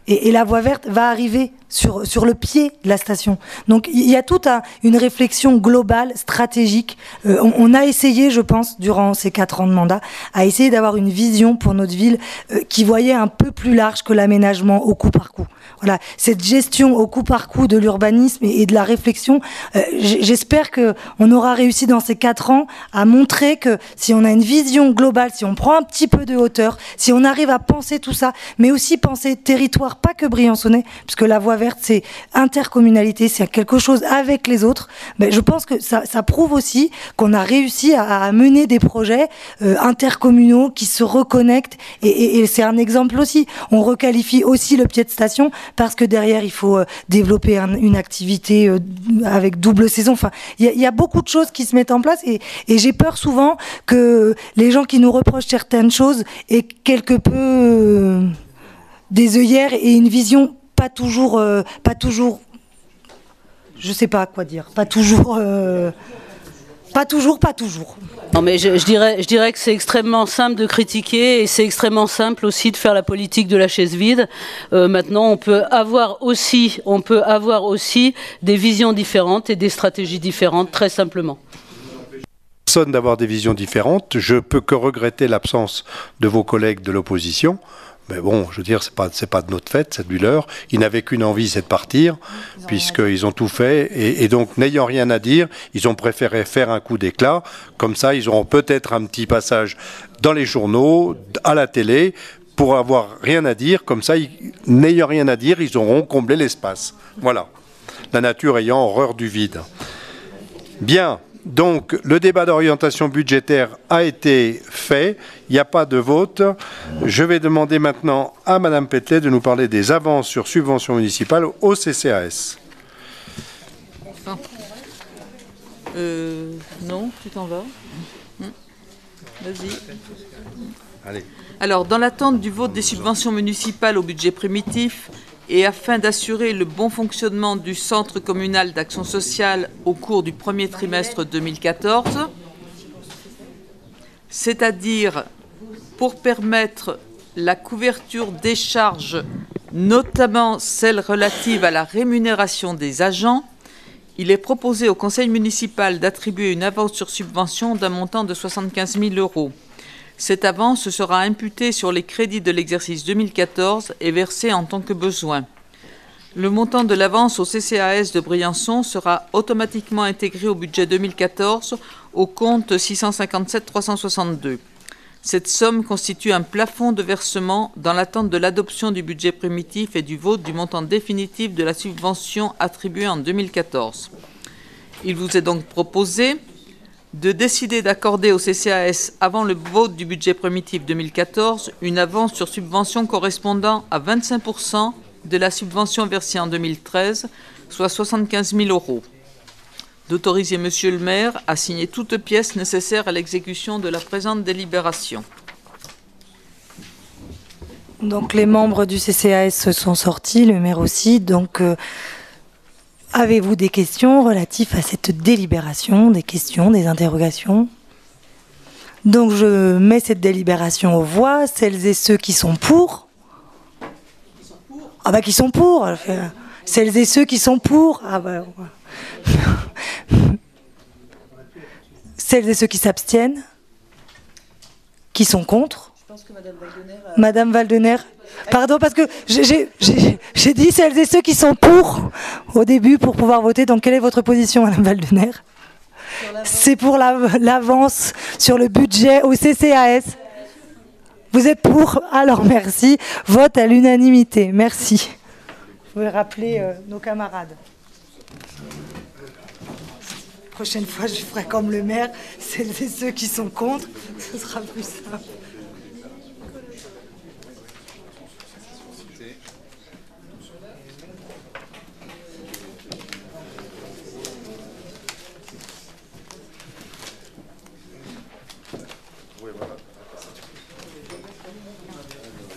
Et la voie verte va arriver sur le pied de la station. Donc il y a toute une réflexion globale, stratégique. On a essayé, je pense, durant ces 4 ans de mandat, à essayer d'avoir une vision pour notre ville qui voyait un peu plus large que l'aménagement au coup par coup. Voilà, cette gestion au coup par coup de l'urbanisme et de la réflexion, j'espère qu'on aura réussi dans ces 4 ans à montrer que si on a une vision globale, si on prend un petit peu de hauteur, si on arrive à penser tout ça, mais aussi penser territoire, pas que briançonnais, puisque la voie verte, c'est intercommunalité, c'est quelque chose avec les autres, mais je pense que ça prouve aussi qu'on a réussi à mener des projets intercommunaux qui se reconnectent, et c'est un exemple aussi. On requalifie aussi le pied de station, parce que derrière, il faut développer une activité avec double saison. Enfin, il y a beaucoup de choses qui se mettent en place, et j'ai peur souvent que les gens qui nous reprochent certaines choses aient quelque peu des œillères et une vision pas toujours, je sais pas quoi dire, pas toujours. Non, mais je dirais que c'est extrêmement simple de critiquer et c'est extrêmement simple aussi de faire la politique de la chaise vide. Maintenant, on peut avoir aussi des visions différentes et des stratégies différentes, très simplement. personne d'avoir des visions différentes. Je peux que regretter l'absence de vos collègues de l'opposition. Mais bon, je veux dire, c'est pas de notre fait, c'est du leur. Ils n'avaient qu'une envie, c'est de partir, puisqu'ils ont tout fait. Et donc, n'ayant rien à dire, ils ont préféré faire un coup d'éclat. Comme ça, ils auront peut-être un petit passage dans les journaux, à la télé, pour avoir rien à dire. Comme ça, n'ayant rien à dire, ils auront comblé l'espace. Voilà. La nature ayant horreur du vide. Bien. Donc, le débat d'orientation budgétaire a été fait. Il n'y a pas de vote. Je vais demander maintenant à Madame Petelet de nous parler des avances sur subventions municipales au CCAS. Non, tu t'en vas. Vas-y. Allez. Alors, dans l'attente du vote des subventions municipales au budget primitif, et afin d'assurer le bon fonctionnement du Centre communal d'action sociale au cours du premier trimestre 2014, c'est-à-dire pour permettre la couverture des charges, notamment celles relatives à la rémunération des agents, il est proposé au conseil municipal d'attribuer une avance sur subvention d'un montant de 75 000 €. Cette avance sera imputée sur les crédits de l'exercice 2014 et versée en tant que besoin. Le montant de l'avance au CCAS de Briançon sera automatiquement intégré au budget 2014 au compte 657 362. Cette somme constitue un plafond de versement dans l'attente de l'adoption du budget primitif et du vote du montant définitif de la subvention attribuée en 2014. Il vous est donc proposé de décider d'accorder au CCAS, avant le vote du budget primitif 2014, une avance sur subvention correspondant à 25% de la subvention versée en 2013, soit 75 000 €. D'autoriser Monsieur le maire à signer toute pièce nécessaire à l'exécution de la présente délibération. Donc les membres du CCAS se sont sortis, le maire aussi, donc... Avez-vous des questions relatives à cette délibération, des questions, des interrogations? Donc je mets cette délibération aux voix. Celles et ceux qui sont pour. Ah bah qui sont pour. Celles et ceux qui sont pour. Ah bah. Celles et ceux qui s'abstiennent. Qui sont contre. Je pense que Madame Valdener. Pardon, parce que j'ai dit celles et ceux qui sont pour au début pour pouvoir voter. Donc, quelle est votre position, Madame Valdener? C'est pour l'avance sur le budget au CCAS. Vous êtes pour? Alors, merci. Vote à l'unanimité. Merci. Vous pouvez rappeler nos camarades. Prochaine fois, je ferai comme le maire. Celles et ceux qui sont contre, ce sera plus simple.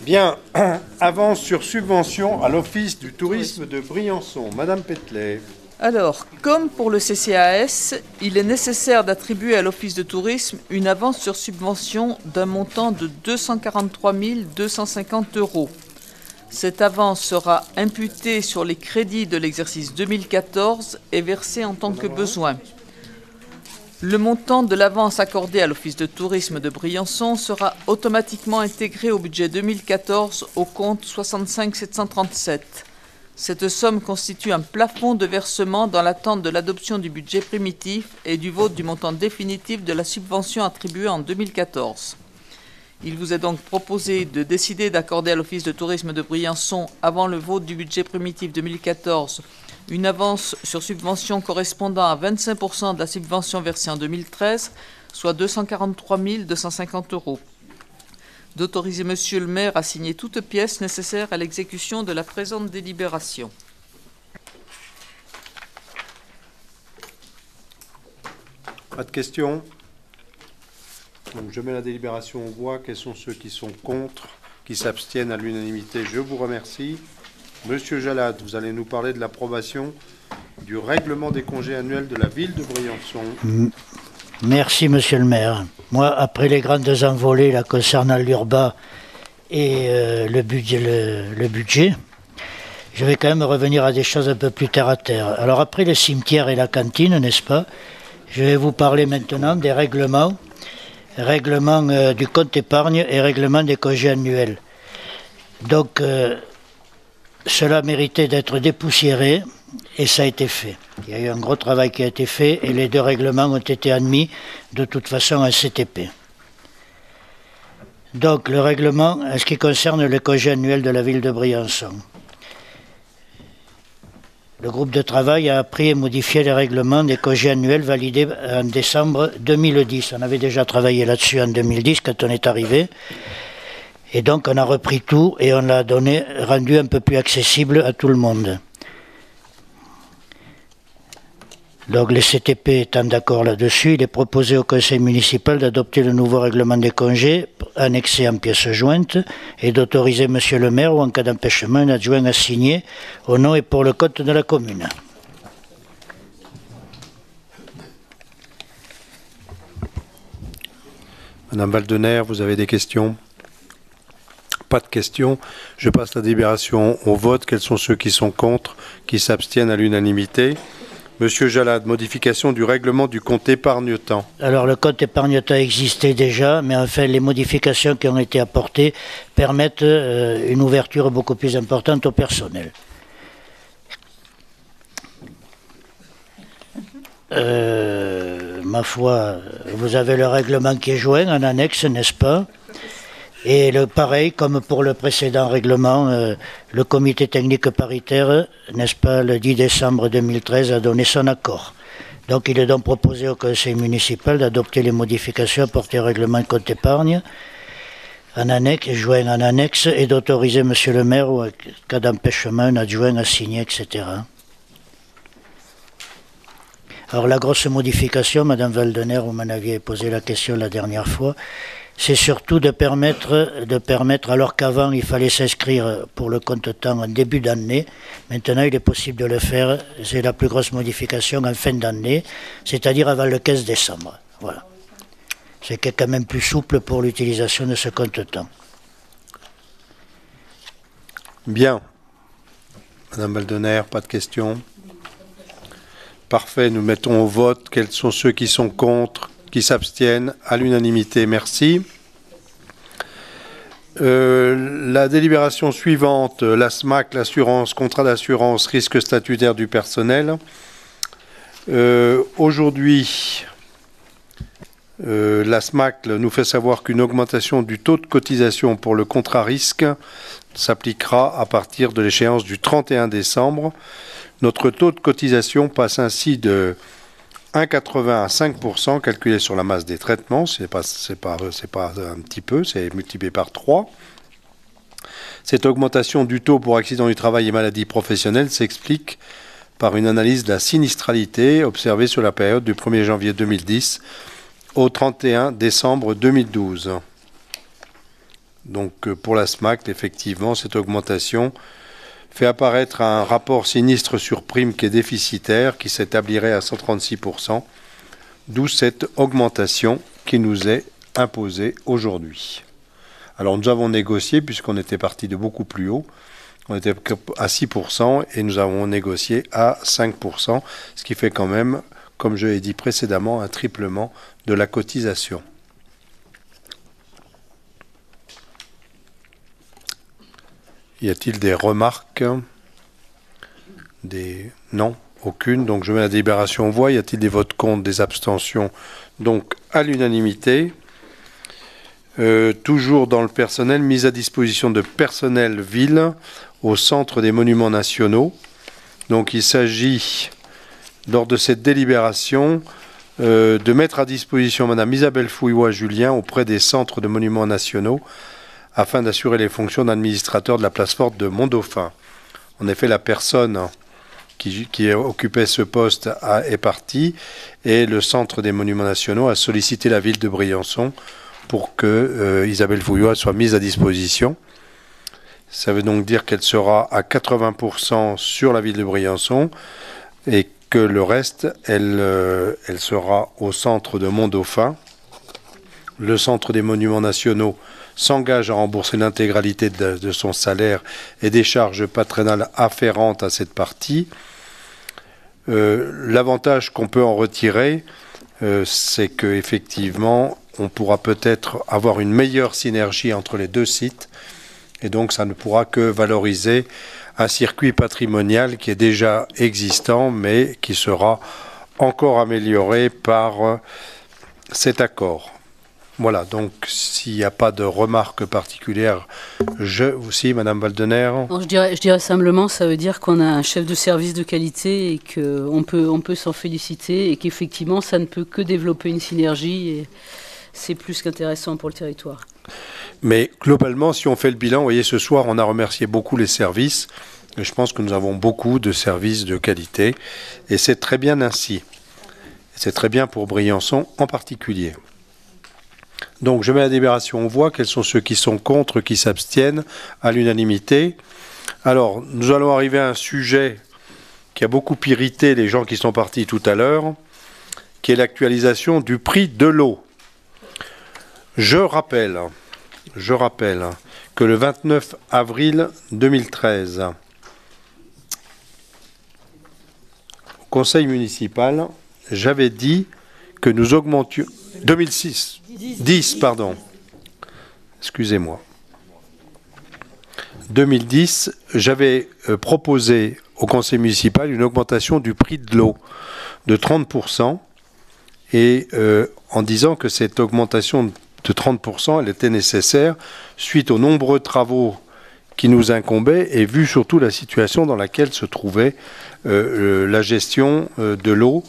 Bien, avance sur subvention à l'Office du tourisme de Briançon. Madame Petelet. Alors, comme pour le CCAS, il est nécessaire d'attribuer à l'Office de tourisme une avance sur subvention d'un montant de 243 250 €. Cette avance sera imputée sur les crédits de l'exercice 2014 et versée en tant que besoin. Le montant de l'avance accordée à l'Office de tourisme de Briançon sera automatiquement intégré au budget 2014 au compte 65 737. Cette somme constitue un plafond de versement dans l'attente de l'adoption du budget primitif et du vote du montant définitif de la subvention attribuée en 2014. Il vous est donc proposé de décider d'accorder à l'Office de tourisme de Briançon, avant le vote du budget primitif 2014, une avance sur subvention correspondant à 25% de la subvention versée en 2013, soit 243 250 €. D'autoriser Monsieur le maire à signer toute pièce nécessaire à l'exécution de la présente délibération. Pas de questions? Donc je mets la délibération aux voix. Quels sont ceux qui sont contre, qui s'abstiennent à l'unanimité? Je vous remercie. Monsieur Jalad, vous allez nous parler de l'approbation du règlement des congés annuels de la ville de Briançon. Merci, monsieur le maire. Moi, après les grandes envolées là, concernant l'urbain et le budget, je vais quand même revenir à des choses un peu plus terre à terre. Alors après le cimetière et la cantine, n'est-ce pas, Je vais vous parler maintenant des règlements du compte épargne et règlement des congés annuels. Donc, cela méritait d'être dépoussiéré et ça a été fait. Il y a eu un gros travail qui a été fait et les deux règlements ont été admis de toute façon en CTP. Donc, le règlement, en ce qui concerne le congé annuel de la ville de Briançon. Le groupe de travail a appris et modifié les règlements des congés annuels validés en décembre 2010. On avait déjà travaillé là-dessus en 2010 quand on est arrivé. Et donc on a repris tout et on l'a rendu un peu plus accessible à tout le monde. Donc les CTP étant d'accord là-dessus, il est proposé au conseil municipal d'adopter le nouveau règlement des congés annexé en pièces jointes et d'autoriser monsieur le maire ou en cas d'empêchement un adjoint à signer au nom et pour le compte de la commune. Madame Valdener, vous avez des questions ? Pas de questions. Je passe la délibération au vote. Quels sont ceux qui sont contre, qui s'abstiennent à l'unanimité ? Monsieur Jalad, modification du règlement du compte épargne-temps. Alors le compte épargne-temps existait déjà, mais enfin les modifications qui ont été apportées permettent une ouverture beaucoup plus importante au personnel. Ma foi, vous avez le règlement qui est joint en annexe, n'est-ce pas ? Et pareil, comme pour le précédent règlement, le comité technique paritaire, n'est-ce pas, le 10 décembre 2013 a donné son accord. Donc il est donc proposé au conseil municipal d'adopter les modifications apportées au règlement compte épargne en annexe, joint en annexe, et d'autoriser monsieur le maire ou en cas d'empêchement un adjoint à signer, etc. Alors la grosse modification, madame Valdener, vous m'en aviez posé la question la dernière fois, c'est surtout de permettre, alors qu'avant il fallait s'inscrire pour le compte-temps en début d'année, maintenant il est possible de le faire, c'est la plus grosse modification en fin d'année, c'est-à-dire avant le 15 décembre. Voilà. C'est quand même plus souple pour l'utilisation de ce compte-temps. Bien. Madame Valdener, pas de questions ? Parfait, nous mettons au vote quels sont ceux qui sont contre, qui s'abstiennent à l'unanimité. Merci. La délibération suivante, la SMAC, l'assurance, contrat d'assurance, risque statutaire du personnel. Aujourd'hui, la SMAC nous fait savoir qu'une augmentation du taux de cotisation pour le contrat risque s'appliquera à partir de l'échéance du 31 décembre. Notre taux de cotisation passe ainsi de 1,80 à 5% calculé sur la masse des traitements, c'est pas un petit peu, c'est multiplié par 3. Cette augmentation du taux pour accidents du travail et maladies professionnelles s'explique par une analyse de la sinistralité observée sur la période du 1er janvier 2010 au 31 décembre 2012. Donc pour la SMAC, effectivement, cette augmentation fait apparaître un rapport sinistre sur prime qui est déficitaire, qui s'établirait à 136%, d'où cette augmentation qui nous est imposée aujourd'hui. Alors nous avons négocié, puisqu'on était parti de beaucoup plus haut, on était à 6% et nous avons négocié à 5%, ce qui fait quand même, comme je l'ai dit précédemment, un triplement de la cotisation. Y a-t-il des remarques ? Non, aucune. Donc je mets la délibération en voie. Y a-t-il des votes contre, des abstentions ? Donc à l'unanimité. Toujours dans le personnel, mise à disposition de personnel ville au centre des monuments nationaux. Donc il s'agit, lors de cette délibération, de mettre à disposition Madame Isabelle Fouillois-Julien auprès des centres de monuments nationaux afin d'assurer les fonctions d'administrateur de la place forte de Mont-Dauphin. En effet, la personne qui occupait ce poste est partie et le Centre des Monuments Nationaux a sollicité la ville de Briançon pour que Isabelle Fouillois soit mise à disposition. Ça veut donc dire qu'elle sera à 80% sur la ville de Briançon et que le reste, elle sera au centre de Mont-Dauphin. Le Centre des Monuments Nationaux s'engage à rembourser l'intégralité de son salaire et des charges patronales afférentes à cette partie. L'avantage qu'on peut en retirer, c'est qu'effectivement, on pourra peut-être avoir une meilleure synergie entre les deux sites, et donc ça ne pourra que valoriser un circuit patrimonial qui est déjà existant, mais qui sera encore amélioré par cet accord. Voilà, donc s'il n'y a pas de remarques particulières, aussi, Madame Waldener. Non, je dirais simplement, ça veut dire qu'on a un chef de service de qualité et qu'on peut s'en féliciter et qu'effectivement, ça ne peut que développer une synergie et c'est plus qu'intéressant pour le territoire. Mais globalement, si on fait le bilan, vous voyez, ce soir, on a remercié beaucoup les services. Et je pense que nous avons beaucoup de services de qualité et c'est très bien ainsi. C'est très bien pour Briançon en particulier. Donc je mets la délibération, on voit quels sont ceux qui sont contre, qui s'abstiennent à l'unanimité. Alors nous allons arriver à un sujet qui a beaucoup irrité les gens qui sont partis tout à l'heure, qui est l'actualisation du prix de l'eau. Je rappelle que le 29 avril 2013, au conseil municipal, j'avais dit que nous augmentions... 10, pardon. Excusez-moi. 2010, j'avais proposé au conseil municipal une augmentation du prix de l'eau de 30%, et en disant que cette augmentation de 30%, elle était nécessaire suite aux nombreux travaux qui nous incombaient et vu surtout la situation dans laquelle se trouvait la gestion de l'eau,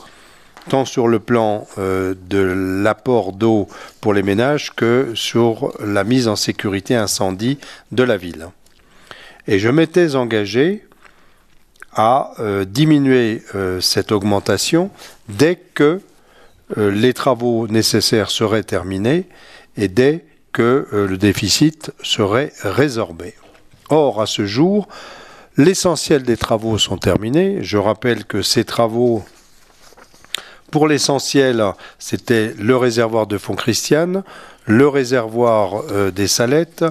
tant sur le plan de l'apport d'eau pour les ménages que sur la mise en sécurité incendie de la ville. Et je m'étais engagé à diminuer cette augmentation dès que les travaux nécessaires seraient terminés et dès que le déficit serait résorbé. Or, à ce jour, l'essentiel des travaux sont terminés. Je rappelle que ces travaux, pour l'essentiel, c'était le réservoir de Font-Christiane, le réservoir des Salettes,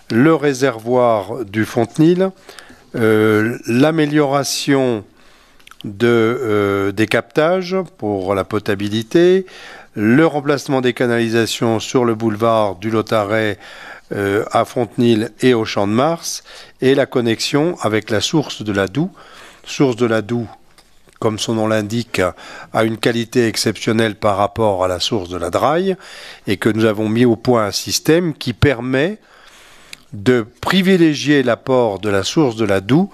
le réservoir du Fontenil, l'amélioration des captages pour la potabilité, le remplacement des canalisations sur le boulevard du Lautaret à Fontenil et au Champ de Mars, et la connexion avec la source de la Doue. Source de la Doue, comme son nom l'indique, a une qualité exceptionnelle par rapport à la source de la Draille, et que nous avons mis au point un système qui permet de privilégier l'apport de la source de la Doue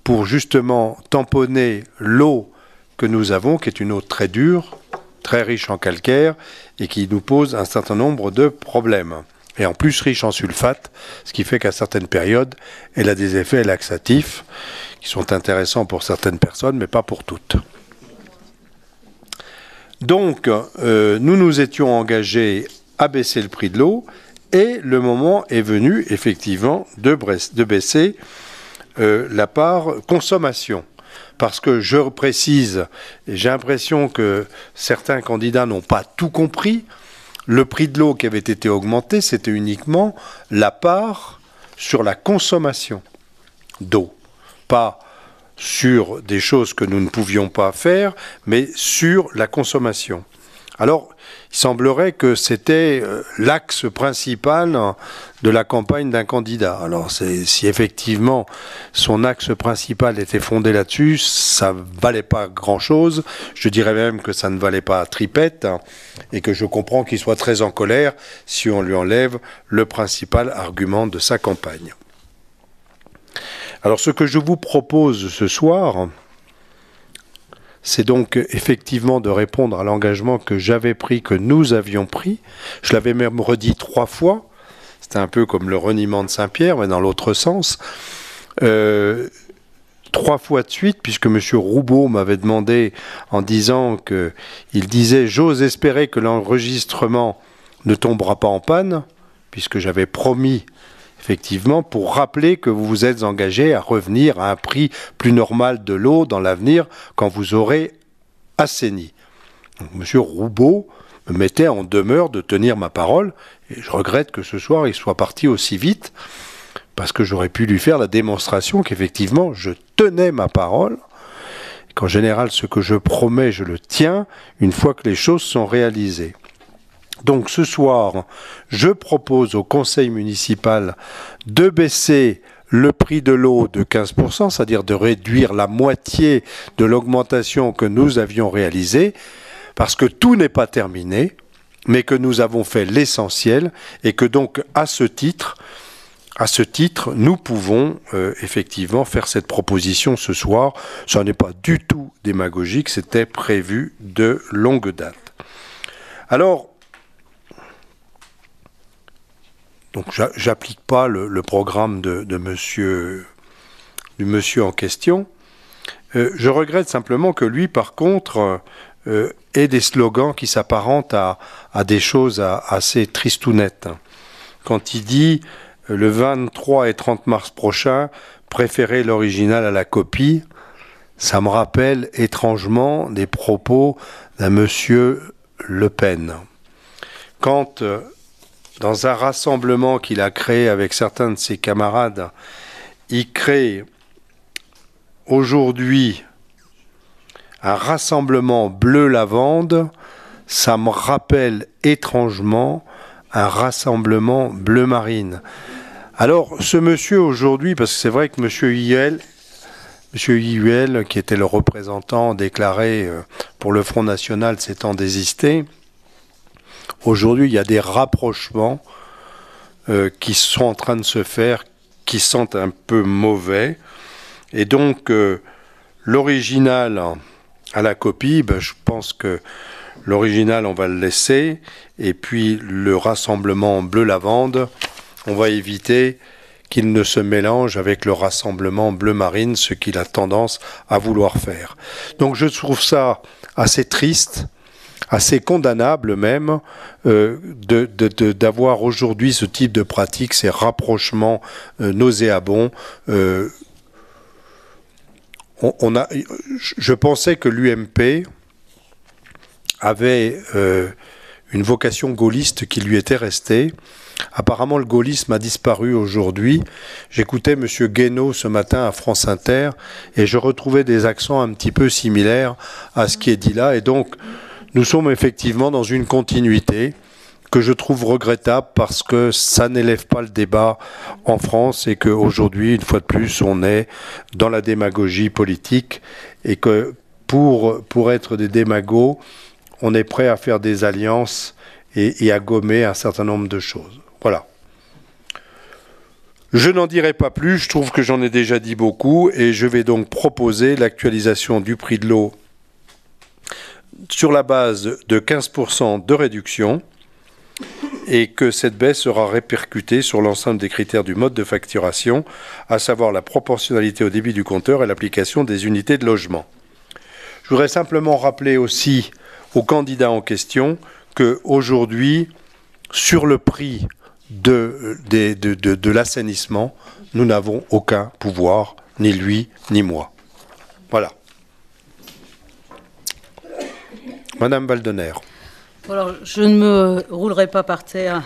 pour justement tamponner l'eau que nous avons, qui est une eau très dure, très riche en calcaire, et qui nous pose un certain nombre de problèmes. Et en plus riche en sulfate, ce qui fait qu'à certaines périodes, elle a des effets laxatifs qui sont intéressants pour certaines personnes, mais pas pour toutes. Donc, nous nous étions engagés à baisser le prix de l'eau, et le moment est venu, effectivement, de baisser la part consommation. Parce que je précise, et j'ai l'impression que certains candidats n'ont pas tout compris, le prix de l'eau qui avait été augmenté, c'était uniquement la part sur la consommation d'eau. Pas sur des choses que nous ne pouvions pas faire, mais sur la consommation. Alors, il semblerait que c'était l'axe principal de la campagne d'un candidat. Alors, si effectivement son axe principal était fondé là-dessus, ça ne valait pas grand-chose. Je dirais même que ça ne valait pas tripette, et que je comprends qu'il soit très en colère si on lui enlève le principal argument de sa campagne. Alors, ce que je vous propose ce soir, c'est donc effectivement de répondre à l'engagement que j'avais pris, que nous avions pris. Je l'avais même redit 3 fois. C'était un peu comme le reniement de Saint-Pierre, mais dans l'autre sens. 3 fois de suite, puisque M. Roubaud m'avait demandé en disant qu'il disait « J'ose espérer que l'enregistrement ne tombera pas en panne », puisque j'avais promis effectivement, pour rappeler que vous vous êtes engagé à revenir à un prix plus normal de l'eau dans l'avenir quand vous aurez assaini. Donc, M. Roubaud me mettait en demeure de tenir ma parole, et je regrette que ce soir il soit parti aussi vite, parce que j'aurais pu lui faire la démonstration qu'effectivement je tenais ma parole. qu'en général, ce que je promets, je le tiens une fois que les choses sont réalisées. Donc ce soir, je propose au conseil municipal de baisser le prix de l'eau de 15%, c'est-à-dire de réduire la moitié de l'augmentation que nous avions réalisée, parce que tout n'est pas terminé, mais que nous avons fait l'essentiel, et que donc à ce titre, nous pouvons effectivement faire cette proposition ce soir. Ça n'est pas du tout démagogique, c'était prévu de longue date. Alors, donc j'applique pas le programme du monsieur en question. Je regrette simplement que lui, par contre, ait des slogans qui s'apparentent à des choses assez tristounettes. Quand il dit le 23 et 30 mars prochain, préférez l'original à la copie, ça me rappelle étrangement des propos d'un monsieur Le Pen. Quand dans un rassemblement qu'il a créé avec certains de ses camarades, il crée aujourd'hui un rassemblement bleu lavande, ça me rappelle étrangement un rassemblement bleu marine. Alors, ce monsieur aujourd'hui, parce que c'est vrai que monsieur Huel, qui était le représentant déclaré pour le Front National s'étant désisté, aujourd'hui, il y a des rapprochements qui sont en train de se faire, qui sentent un peu mauvais. Et donc, l'original à la copie, je pense que l'original, on va le laisser. Et puis, le rassemblement bleu lavande, on va éviter qu'il ne se mélange avec le rassemblement bleu marine, ce qu'il a tendance à vouloir faire. Donc, je trouve ça assez triste, assez condamnable même, d'avoir aujourd'hui ce type de pratique, ces rapprochements nauséabonds. Je pensais que l'UMP avait une vocation gaulliste qui lui était restée. Apparemment, le gaullisme a disparu aujourd'hui. J'écoutais M. Guénaud ce matin à France Inter et je retrouvais des accents un petit peu similaires à ce qui est dit là. Et donc, nous sommes effectivement dans une continuité que je trouve regrettable parce que ça n'élève pas le débat en France et qu'aujourd'hui, une fois de plus, on est dans la démagogie politique et que pour être des démagos, on est prêt à faire des alliances et à gommer un certain nombre de choses. Voilà. Je n'en dirai pas plus, je trouve que j'en ai déjà dit beaucoup et je vais donc proposer l'actualisation du prix de l'eau sur la base de 15% de réduction et que cette baisse sera répercutée sur l'ensemble des critères du mode de facturation, à savoir la proportionnalité au débit du compteur et l'application des unités de logement. Je voudrais simplement rappeler aussi aux candidats en question qu'aujourd'hui, sur le prix de l'assainissement, nous n'avons aucun pouvoir, ni lui, ni moi. Voilà. Madame Baldener. Alors, je ne me roulerai pas par terre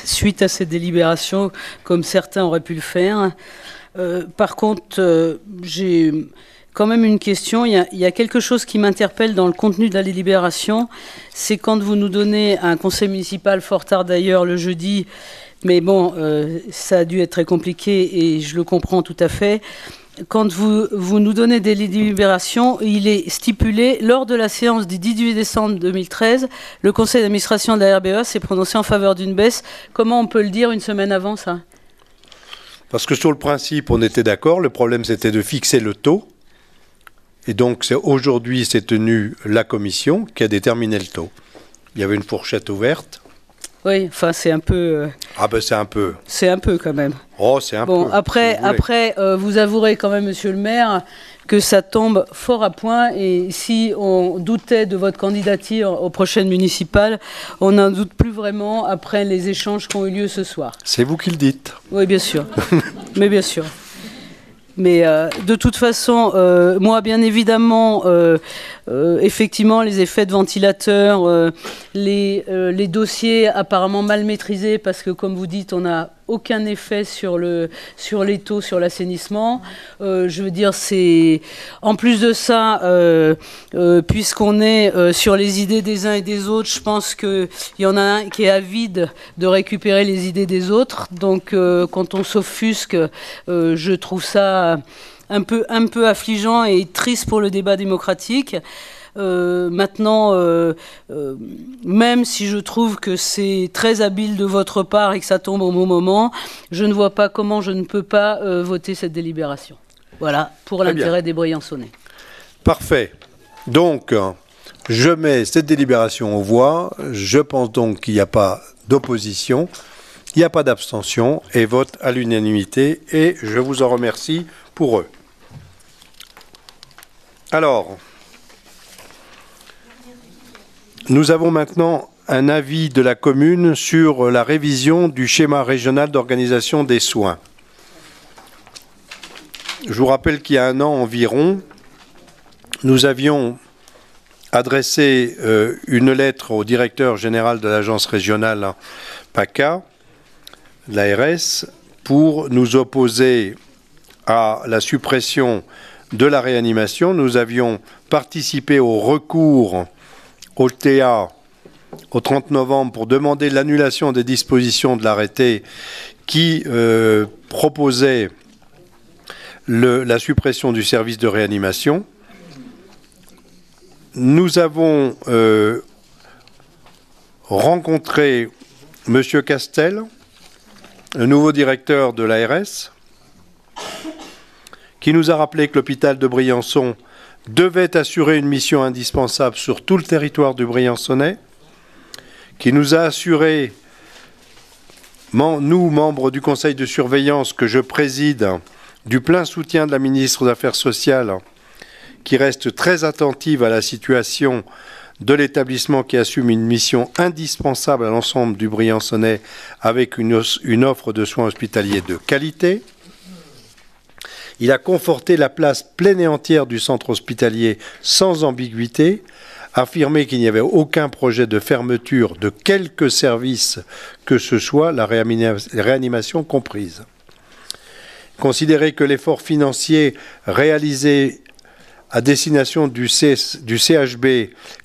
suite à ces délibérations, comme certains auraient pu le faire. Par contre, j'ai quand même une question. Il y a quelque chose qui m'interpelle dans le contenu de la délibération. C'est quand vous nous donnez un conseil municipal, fort tard d'ailleurs, le jeudi, mais bon, ça a dû être très compliqué et je le comprends tout à fait. Quand vous nous donnez des délibérations, il est stipulé, lors de la séance du 18 décembre 2013, le conseil d'administration de la RBEA s'est prononcé en faveur d'une baisse. Comment on peut le dire une semaine avant, ça ? Parce que sur le principe, on était d'accord. Le problème, c'était de fixer le taux. Et donc, aujourd'hui, c'est tenu la commission qui a déterminé le taux. Il y avait une fourchette ouverte. Oui, enfin, c'est un peu... Ah ben, c'est un peu. C'est un peu, quand même. Oh, c'est un peu. Bon, après, vous avouerez quand même, monsieur le maire, que ça tombe fort à point. Et si on doutait de votre candidature aux prochaines municipales, on n'en doute plus vraiment après les échanges qui ont eu lieu ce soir. C'est vous qui le dites. Oui, bien sûr. Mais bien sûr. Mais de toute façon, moi, bien évidemment, effectivement, les effets de ventilateur, les dossiers apparemment mal maîtrisés, parce que, comme vous dites, on n'a aucun effet sur les taux, sur l'assainissement. Je veux dire, c'est... En plus de ça, puisqu'on est sur les idées des uns et des autres, je pense qu'il y en a un qui est avide de récupérer les idées des autres. Donc, quand on s'offusque, je trouve ça un peu affligeant et triste pour le débat démocratique. Maintenant, même si je trouve que c'est très habile de votre part et que ça tombe au bon moment, je ne vois pas comment je ne peux pas voter cette délibération. Voilà, pour l'intérêt des Briançonnais. Parfait. Donc, je mets cette délibération aux voix. Je pense donc qu'il n'y a pas d'opposition, il n'y a pas d'abstention et vote à l'unanimité. Et je vous en remercie pour eux. Alors... Nous avons maintenant un avis de la commune sur la révision du schéma régional d'organisation des soins. Je vous rappelle qu'il y a un an environ, nous avions adressé une lettre au directeur général de l'agence régionale PACA, l'ARS, pour nous opposer à la suppression de la réanimation. Nous avions participé au recours au TA au 30 novembre pour demander l'annulation des dispositions de l'arrêté qui proposait la suppression du service de réanimation. Nous avons rencontré M. Castel, le nouveau directeur de l'ARS, qui nous a rappelé que l'hôpital de Briançon devait assurer une mission indispensable sur tout le territoire du Briançonnais, qui nous a assuré, nous, membres du conseil de surveillance que je préside, du plein soutien de la ministre des Affaires sociales, qui reste très attentive à la situation de l'établissement qui assume une mission indispensable à l'ensemble du Briançonnais avec une offre de soins hospitaliers de qualité. Il a conforté la place pleine et entière du centre hospitalier sans ambiguïté, affirmé qu'il n'y avait aucun projet de fermeture de quelque service que ce soit, la réanimation comprise. Considérer que l'effort financier réalisé à destination du CHB,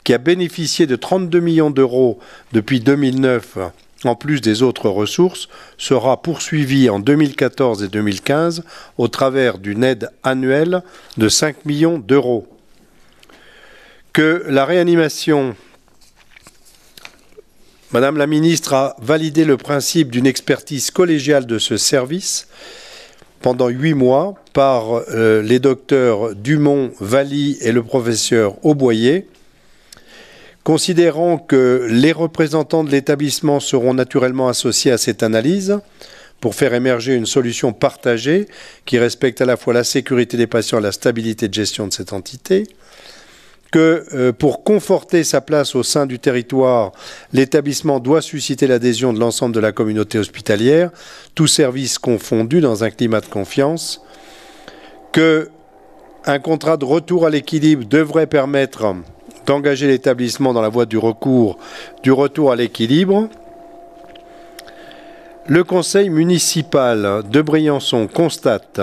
qui a bénéficié de 32 millions d'euros depuis 2009, en plus des autres ressources, sera poursuivi en 2014 et 2015 au travers d'une aide annuelle de 5 millions d'euros. Que la réanimation, Madame la ministre a validé le principe d'une expertise collégiale de ce service pendant 8 mois par les docteurs Dumont, Valli et le professeur Auboyer. Considérant que les représentants de l'établissement seront naturellement associés à cette analyse pour faire émerger une solution partagée qui respecte à la fois la sécurité des patients et la stabilité de gestion de cette entité, que pour conforter sa place au sein du territoire, l'établissement doit susciter l'adhésion de l'ensemble de la communauté hospitalière, tous services confondus dans un climat de confiance, que un contrat de retour à l'équilibre devrait permettre d'engager l'établissement dans la voie du recours, du retour à l'équilibre. Le conseil municipal de Briançon constate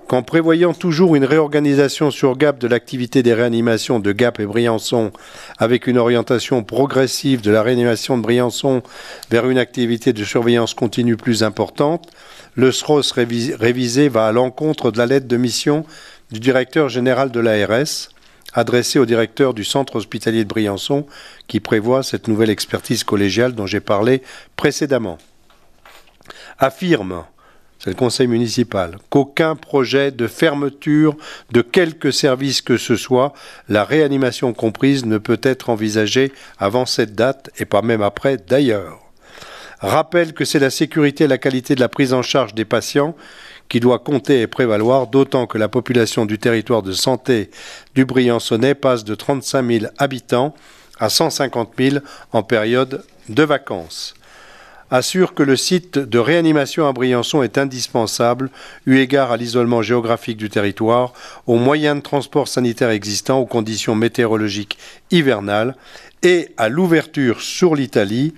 qu'en prévoyant toujours une réorganisation sur Gap de l'activité des réanimations de Gap et Briançon, avec une orientation progressive de la réanimation de Briançon vers une activité de surveillance continue plus importante, le SROS révisé va à l'encontre de la lettre de mission du directeur général de l'ARS, adressé au directeur du centre hospitalier de Briançon, qui prévoit cette nouvelle expertise collégiale dont j'ai parlé précédemment. Affirme, c'est le conseil municipal, qu'aucun projet de fermeture de quelque service que ce soit, la réanimation comprise, ne peut être envisagé avant cette date et pas même après d'ailleurs. Rappelle que c'est la sécurité et la qualité de la prise en charge des patients qui doit compter et prévaloir, d'autant que la population du territoire de santé du Briançonnais passe de 35 000 habitants à 150 000 en période de vacances. assure que le site de réanimation à Briançon est indispensable, eu égard à l'isolement géographique du territoire, aux moyens de transport sanitaire existants, aux conditions météorologiques hivernales et à l'ouverture sur l'Italie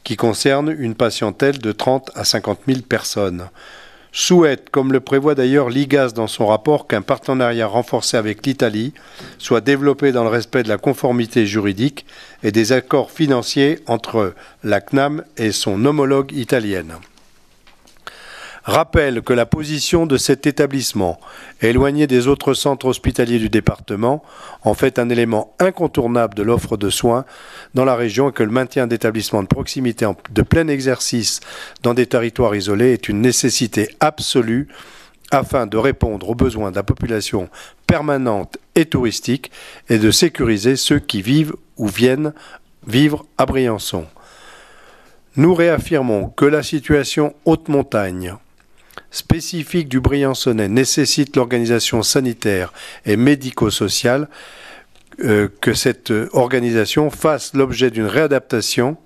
qui concerne une patientèle de 30 à 50 000 personnes. Souhaite, comme le prévoit d'ailleurs l'IGAS dans son rapport, qu'un partenariat renforcé avec l'Italie soit développé dans le respect de la conformité juridique et des accords financiers entre la CNAM et son homologue italienne. Rappelle que la position de cet établissement, éloigné des autres centres hospitaliers du département, en fait un élément incontournable de l'offre de soins dans la région et que le maintien d'établissements de proximité de plein exercice dans des territoires isolés est une nécessité absolue afin de répondre aux besoins de la population permanente et touristique et de sécuriser ceux qui vivent ou viennent vivre à Briançon. Nous réaffirmons que la situation haute montagne spécifique du Briançonnais nécessite l'organisation sanitaire et médico-sociale, que cette organisation fasse l'objet d'une adaptation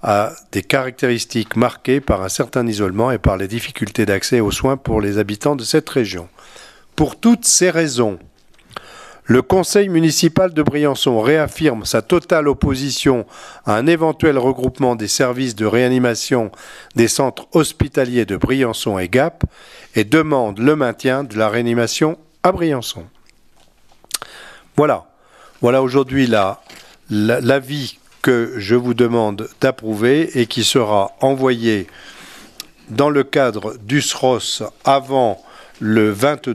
à des caractéristiques marquées par un certain isolement et par les difficultés d'accès aux soins pour les habitants de cette région. Pour toutes ces raisons, le conseil municipal de Briançon réaffirme sa totale opposition à un éventuel regroupement des services de réanimation des centres hospitaliers de Briançon et Gap et demande le maintien de la réanimation à Briançon. Voilà aujourd'hui l'avis que je vous demande d'approuver et qui sera envoyé dans le cadre du SROS avant le 22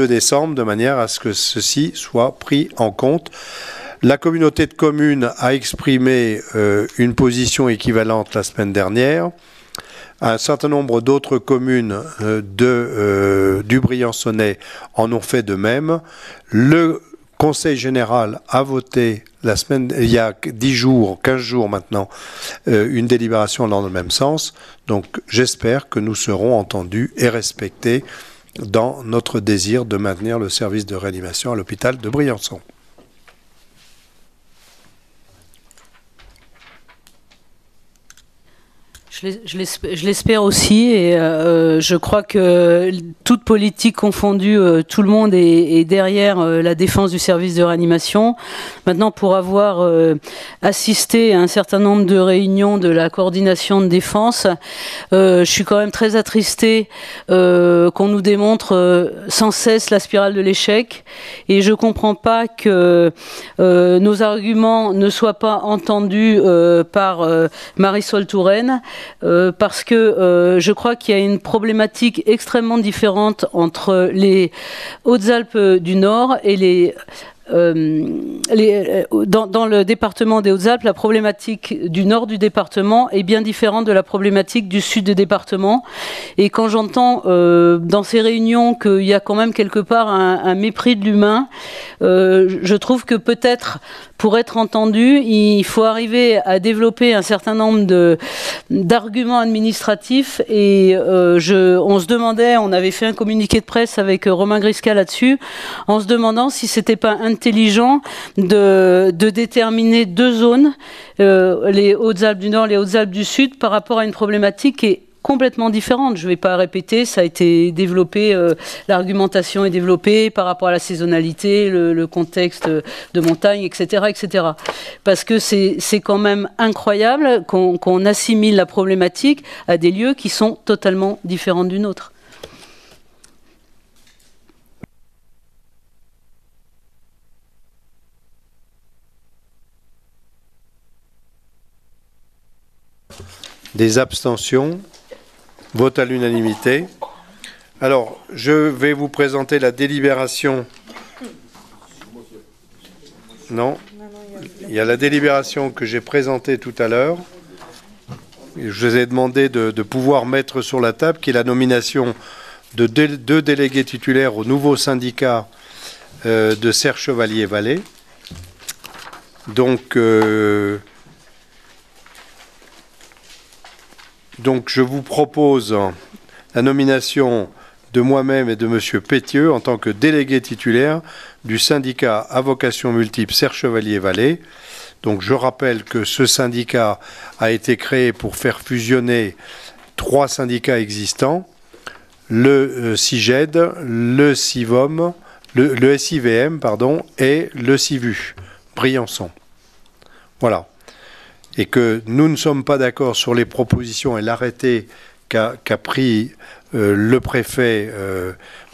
décembre, de manière à ce que ceci soit pris en compte. La communauté de communes a exprimé une position équivalente la semaine dernière. Un certain nombre d'autres communes du Briançonnais en ont fait de même. Le Conseil général a voté il y a 10 jours, 15 jours maintenant, une délibération dans le même sens. Donc j'espère que nous serons entendus et respectés dans notre désir de maintenir le service de réanimation à l'hôpital de Briançon. Je l'espère aussi, et je crois que toute politique confondue, tout le monde est derrière la défense du service de réanimation. Maintenant, pour avoir assisté à un certain nombre de réunions de la coordination de défense, je suis quand même très attristée qu'on nous démontre sans cesse la spirale de l'échec, et je comprends pas que nos arguments ne soient pas entendus par Marisol Touraine. Parce que je crois qu'il y a une problématique extrêmement différente entre les Hautes-Alpes du Nord et dans le département des Hautes-Alpes, la problématique du nord du département est bien différente de la problématique du sud du département. Et quand j'entends dans ces réunions qu'il y a quand même quelque part un mépris de l'humain, je trouve que peut-être pour être entendu, il faut arriver à développer un certain nombre d'arguments administratifs. Et on se demandait, on avait fait un communiqué de presse avec Romain Grisca là-dessus, en se demandant si c'était pas intelligent de déterminer deux zones, les Hautes-Alpes du Nord, les Hautes-Alpes du Sud, par rapport à une problématique qui est complètement différente. Je ne vais pas répéter, ça a été développé, l'argumentation est développée par rapport à la saisonnalité, le contexte de montagne, etc., etc. Parce que c'est quand même incroyable qu'on assimile la problématique à des lieux qui sont totalement différents du nôtre. Des abstentions. Vote à l'unanimité. Alors, je vais vous présenter la délibération. Non, il y a la délibération que j'ai présentée tout à l'heure. Je vous ai demandé de pouvoir mettre sur la table, qui est la nomination de deux délégués titulaires au nouveau syndicat de Serre Chevalier-Vallée. Donc, je vous propose la nomination de moi-même et de M. Pétieux en tant que délégué titulaire du syndicat à vocation multiple Serre Chevalier-Vallée. Donc je rappelle que ce syndicat a été créé pour faire fusionner 3 syndicats existants, le CIGED, le SIVM, le SIVM et le CIVU, Briançon. Voilà. Et que nous ne sommes pas d'accord sur les propositions et l'arrêté qu'a pris le préfet,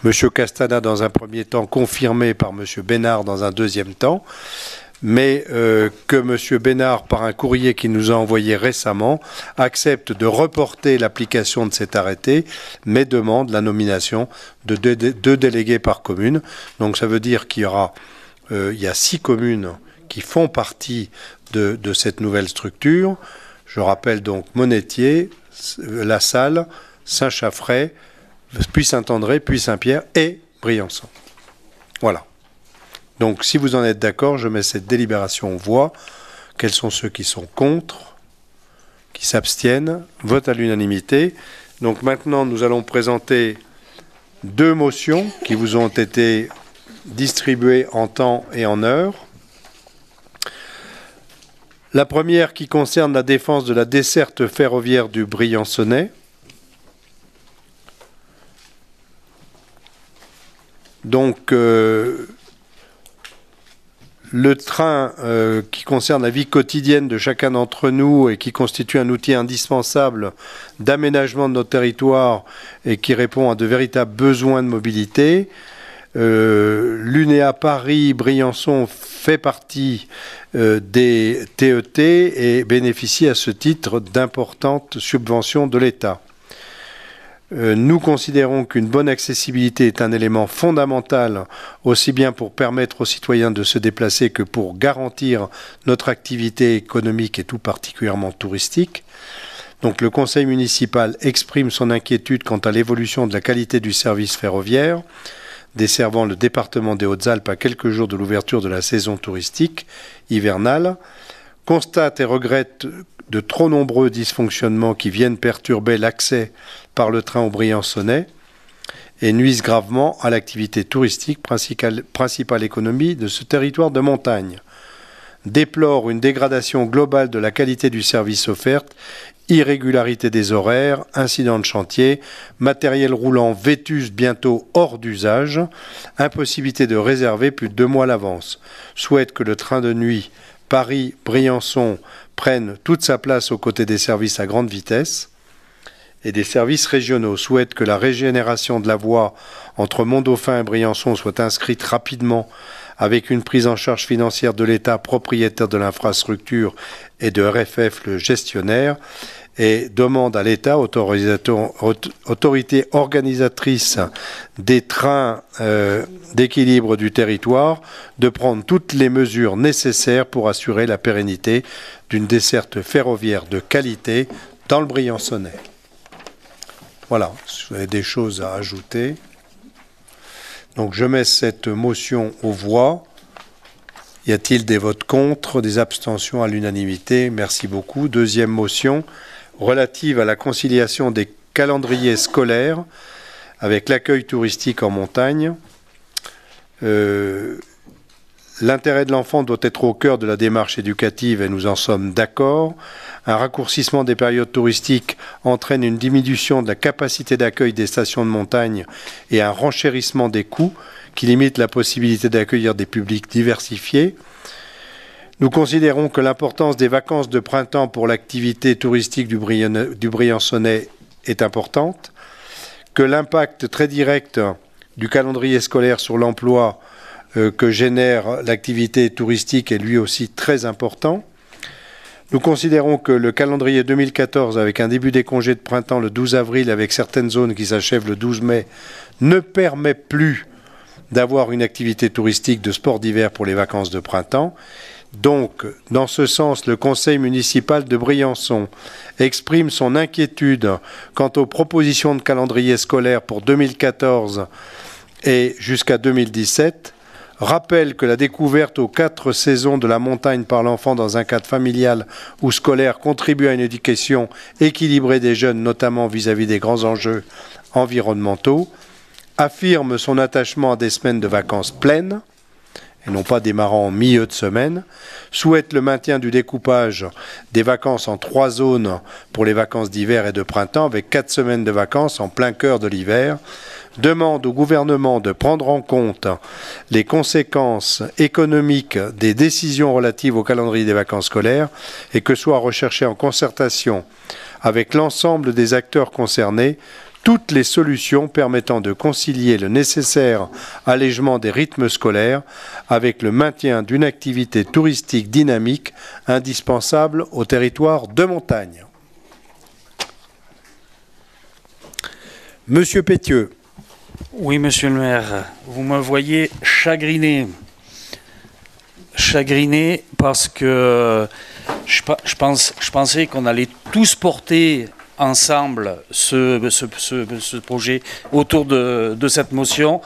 M. Castana dans un premier temps, confirmé par M. Bénard dans un deuxième temps, mais que M. Bénard, par un courrier qu'il nous a envoyé récemment, accepte de reporter l'application de cet arrêté, mais demande la nomination de 2 délégués par commune. Donc ça veut dire qu'il y aura, il y a 6 communes qui font partie de cette nouvelle structure. Je rappelle donc Monetier, La Salle, Saint-Chaffray, puis Saint-André, puis Saint-Pierre et Briançon. Voilà. Donc, si vous en êtes d'accord, je mets cette délibération en voix. Quels sont ceux qui sont contre, qui s'abstiennent? Vote à l'unanimité. Donc, maintenant, nous allons présenter 2 motions qui vous ont été distribuées en temps et en heure. La première qui concerne la défense de la desserte ferroviaire du Briançonnais. Donc, le train qui concerne la vie quotidienne de chacun d'entre nous et qui constitue un outil indispensable d'aménagement de nos territoires et qui répond à de véritables besoins de mobilité. L'UNEA Paris-Briançon fait partie des TET et bénéficie à ce titre d'importantes subventions de l'État. Nous considérons qu'une bonne accessibilité est un élément fondamental, aussi bien pour permettre aux citoyens de se déplacer que pour garantir notre activité économique et tout particulièrement touristique. Donc le conseil municipal exprime son inquiétude quant à l'évolution de la qualité du service ferroviaire, desservant le département des Hautes-Alpes à quelques jours de l'ouverture de la saison touristique hivernale, constate et regrette de trop nombreux dysfonctionnements qui viennent perturber l'accès par le train au Briançonnais et nuisent gravement à l'activité touristique, principale économie de ce territoire de montagne. Déplore une dégradation globale de la qualité du service offert, irrégularité des horaires, incidents de chantier, matériel roulant vétuste bientôt hors d'usage, impossibilité de réserver plus de 2 mois à l'avance. Souhaite que le train de nuit Paris-Briançon prenne toute sa place aux côtés des services à grande vitesse et des services régionaux. Souhaite que la régénération de la voie entre Mont-Dauphin et Briançon soit inscrite rapidement avec une prise en charge financière de l'État propriétaire de l'infrastructure et de RFF le gestionnaire, et demande à l'État, autorité organisatrice des trains d'équilibre du territoire, de prendre toutes les mesures nécessaires pour assurer la pérennité d'une desserte ferroviaire de qualité dans le Briançonnais. Voilà, si vous avez des choses à ajouter. Donc je mets cette motion aux voix. Y a-t-il des votes contre, des abstentions à l'unanimité? Merci beaucoup. Deuxième motion, relative à la conciliation des calendriers scolaires avec l'accueil touristique en montagne. L'intérêt de l'enfant doit être au cœur de la démarche éducative et nous en sommes d'accord. Un raccourcissement des périodes touristiques entraîne une diminution de la capacité d'accueil des stations de montagne et un renchérissement des coûts qui limite la possibilité d'accueillir des publics diversifiés. Nous considérons que l'importance des vacances de printemps pour l'activité touristique du Briançonnais est importante, que l'impact très direct du calendrier scolaire sur l'emploi que génère l'activité touristique est lui aussi très important. Nous considérons que le calendrier 2014, avec un début des congés de printemps le 12 avril, avec certaines zones qui s'achèvent le 12 mai, ne permet plus d'avoir une activité touristique de sport d'hiver pour les vacances de printemps. Donc, dans ce sens, le conseil municipal de Briançon exprime son inquiétude quant aux propositions de calendrier scolaire pour 2014 et jusqu'à 2017, rappelle que la découverte aux 4 saisons de la montagne par l'enfant dans un cadre familial ou scolaire contribue à une éducation équilibrée des jeunes, notamment vis-à-vis des grands enjeux environnementaux, affirme son attachement à des semaines de vacances pleines et non pas démarrant en milieu de semaine, souhaite le maintien du découpage des vacances en 3 zones pour les vacances d'hiver et de printemps, avec 4 semaines de vacances en plein cœur de l'hiver, demande au gouvernement de prendre en compte les conséquences économiques des décisions relatives au calendrier des vacances scolaires et que soit recherché en concertation avec l'ensemble des acteurs concernés toutes les solutions permettant de concilier le nécessaire allègement des rythmes scolaires avec le maintien d'une activité touristique dynamique indispensable au territoire de montagne. Monsieur Pétieux. Oui, monsieur le maire, vous me voyez chagriné. Chagriné parce que je pensais qu'on allait tous porter ensemble ce projet autour de cette motion,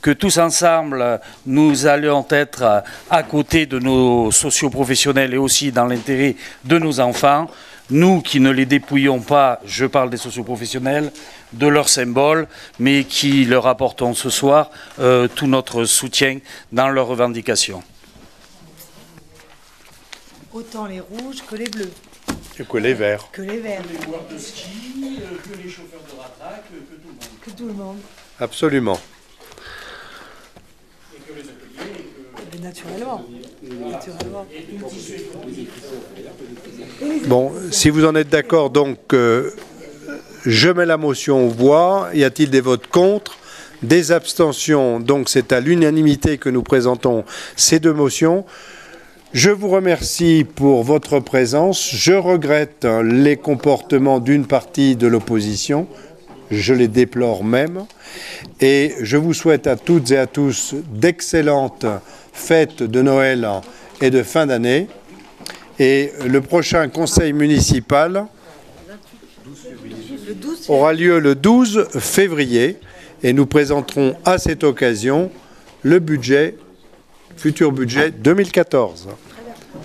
que tous ensemble nous allions être à côté de nos socioprofessionnels et aussi dans l'intérêt de nos enfants, nous qui ne les dépouillons pas, je parle des socioprofessionnels, de leurs symboles, mais qui leur apportons ce soir tout notre soutien dans leurs revendications. Autant les rouges que les bleus. Que les verts. Que les verts. Que les joueurs de ski, que les chauffeurs de ratrac, que tout le monde. Que tout le monde. Absolument. Et que les ateliers. Et que... Naturellement. Naturellement. Bon, si vous en êtes d'accord, donc, je mets la motion aux voix. Y a-t-il des votes contre? Des abstentions? Donc, c'est à l'unanimité que nous présentons ces 2 motions. Je vous remercie pour votre présence. Je regrette les comportements d'une partie de l'opposition. Je les déplore même. Et je vous souhaite à toutes et à tous d'excellentes fêtes de Noël et de fin d'année. Et le prochain conseil municipal aura lieu le 12 février. Et nous présenterons à cette occasion le budget, futur budget 2014.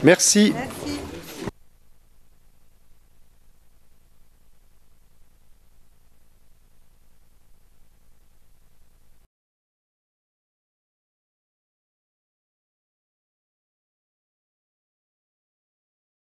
Merci.